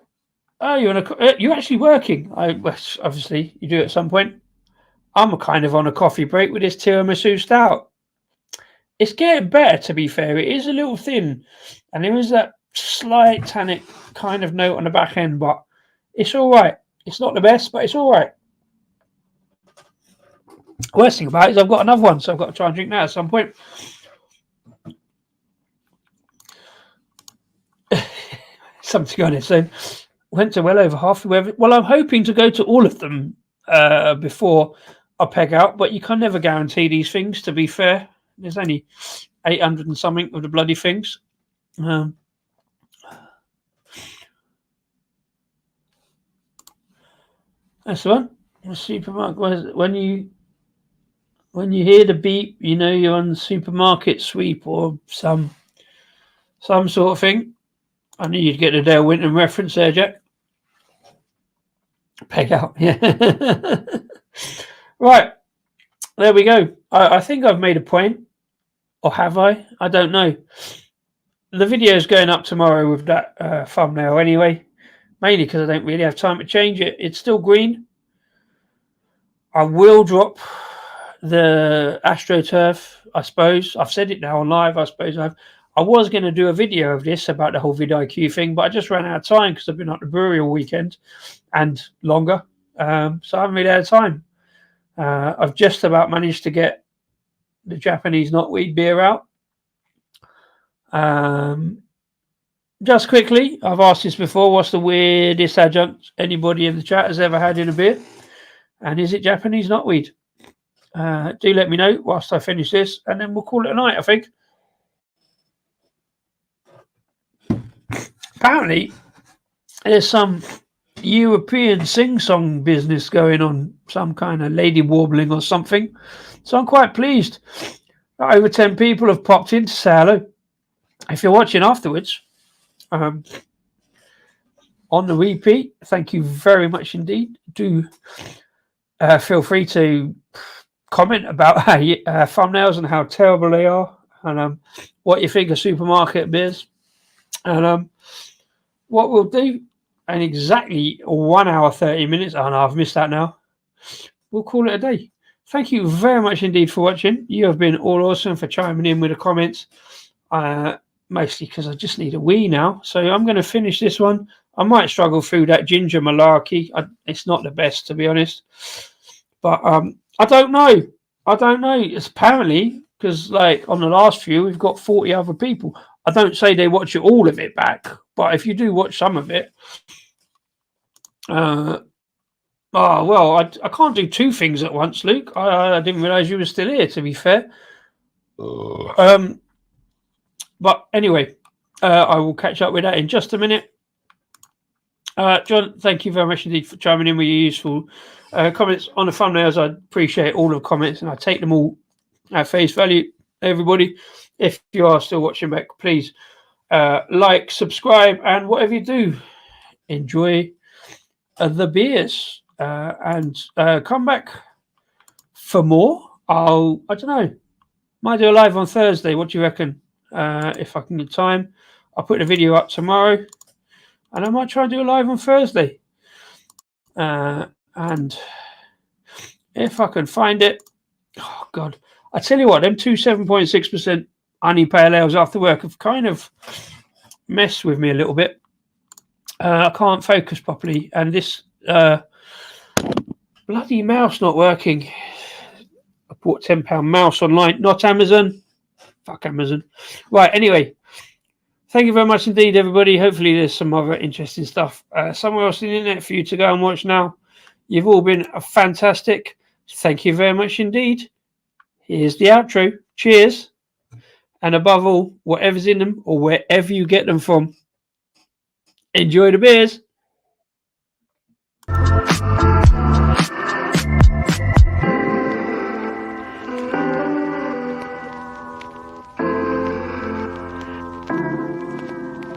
actually working. Obviously, you do at some point. I'm kind of on a coffee break with this tiramisu stout. It's getting better, to be fair. It is a little thin, and there is that slight tannic kind of note on the back end, but it's all right. It's not the best, but it's all right. Worst thing about it is I've got another one, so I've got to try and drink that at some point. Something on it. So went to well over half the weather. Well, I'm hoping to go to all of them before I peg out, but you can never guarantee these things, to be fair. There's only 800 and something of the bloody things. That's the one. The supermarket. When you hear the beep, you know you're on supermarket sweep or some sort of thing. I knew you'd get a Dale Winton reference there, Jack. Peg out, yeah. Right, there we go. I think I've made a point, or have I? I don't know. The video is going up tomorrow with that thumbnail anyway, mainly because I don't really have time to change it. It's still green. I will drop the AstroTurf, I suppose. I've said it now on live, I suppose I was going to do a video of this about the whole vidIQ thing, but I just ran out of time because I've been at the brewery all weekend and longer. So I haven't really had time. I've just about managed to get the Japanese knotweed beer out. Just quickly, I've asked this before, what's the weirdest adjunct anybody in the chat has ever had in a beer? And is it Japanese knotweed? Do let me know whilst I finish this, and then we'll call it a night, I think. Apparently, there's some European sing-song business going on, some kind of lady warbling or something. So I'm quite pleased. Over 10 people have popped in to say hello. If you're watching afterwards, on the repeat, thank you very much indeed. Do feel free to comment about how thumbnails and how terrible they are, and what you think of supermarket beers. And what we'll do in exactly 1 hour 30 minutes, oh no, I've missed that now, we'll call it a day. Thank you very much indeed for watching. You have been all awesome for chiming in with the comments, mostly because I just need a wee now. So I'm going to finish this one. I might struggle through that ginger malarkey. It's not the best, to be honest, but I don't know. It's apparently, because like on the last few, we've got 40 other people. I don't say they watch all of it back, but if you do watch some of it, Oh, well, I can't do two things at once, Luke. I didn't realise you were still here, to be fair. But anyway, I will catch up with that in just a minute. John, thank you very much indeed for chiming in with your useful comments on the thumbnails. I appreciate all the comments and I take them all at face value. Everybody, if you are still watching back, please like, subscribe, and whatever you do, enjoy the beers and come back for more. I don't know, might do a live on Thursday. What do you reckon? If I can get time, I'll put the video up tomorrow and I might try and do a live on Thursday. And if I can find it, oh God, I tell you what, them 7.6% honey pale ales after work have kind of messed with me a little bit. I can't focus properly, and this bloody mouse not working. I bought £10 mouse online, not Amazon. Fuck Amazon. Right, anyway, thank you very much indeed, everybody. Hopefully there's some other interesting stuff somewhere else on the internet for you to go and watch now. You've all been fantastic. Thank you very much indeed. Here's the outro. Cheers. And above all, whatever's in them or wherever you get them from, enjoy the beers.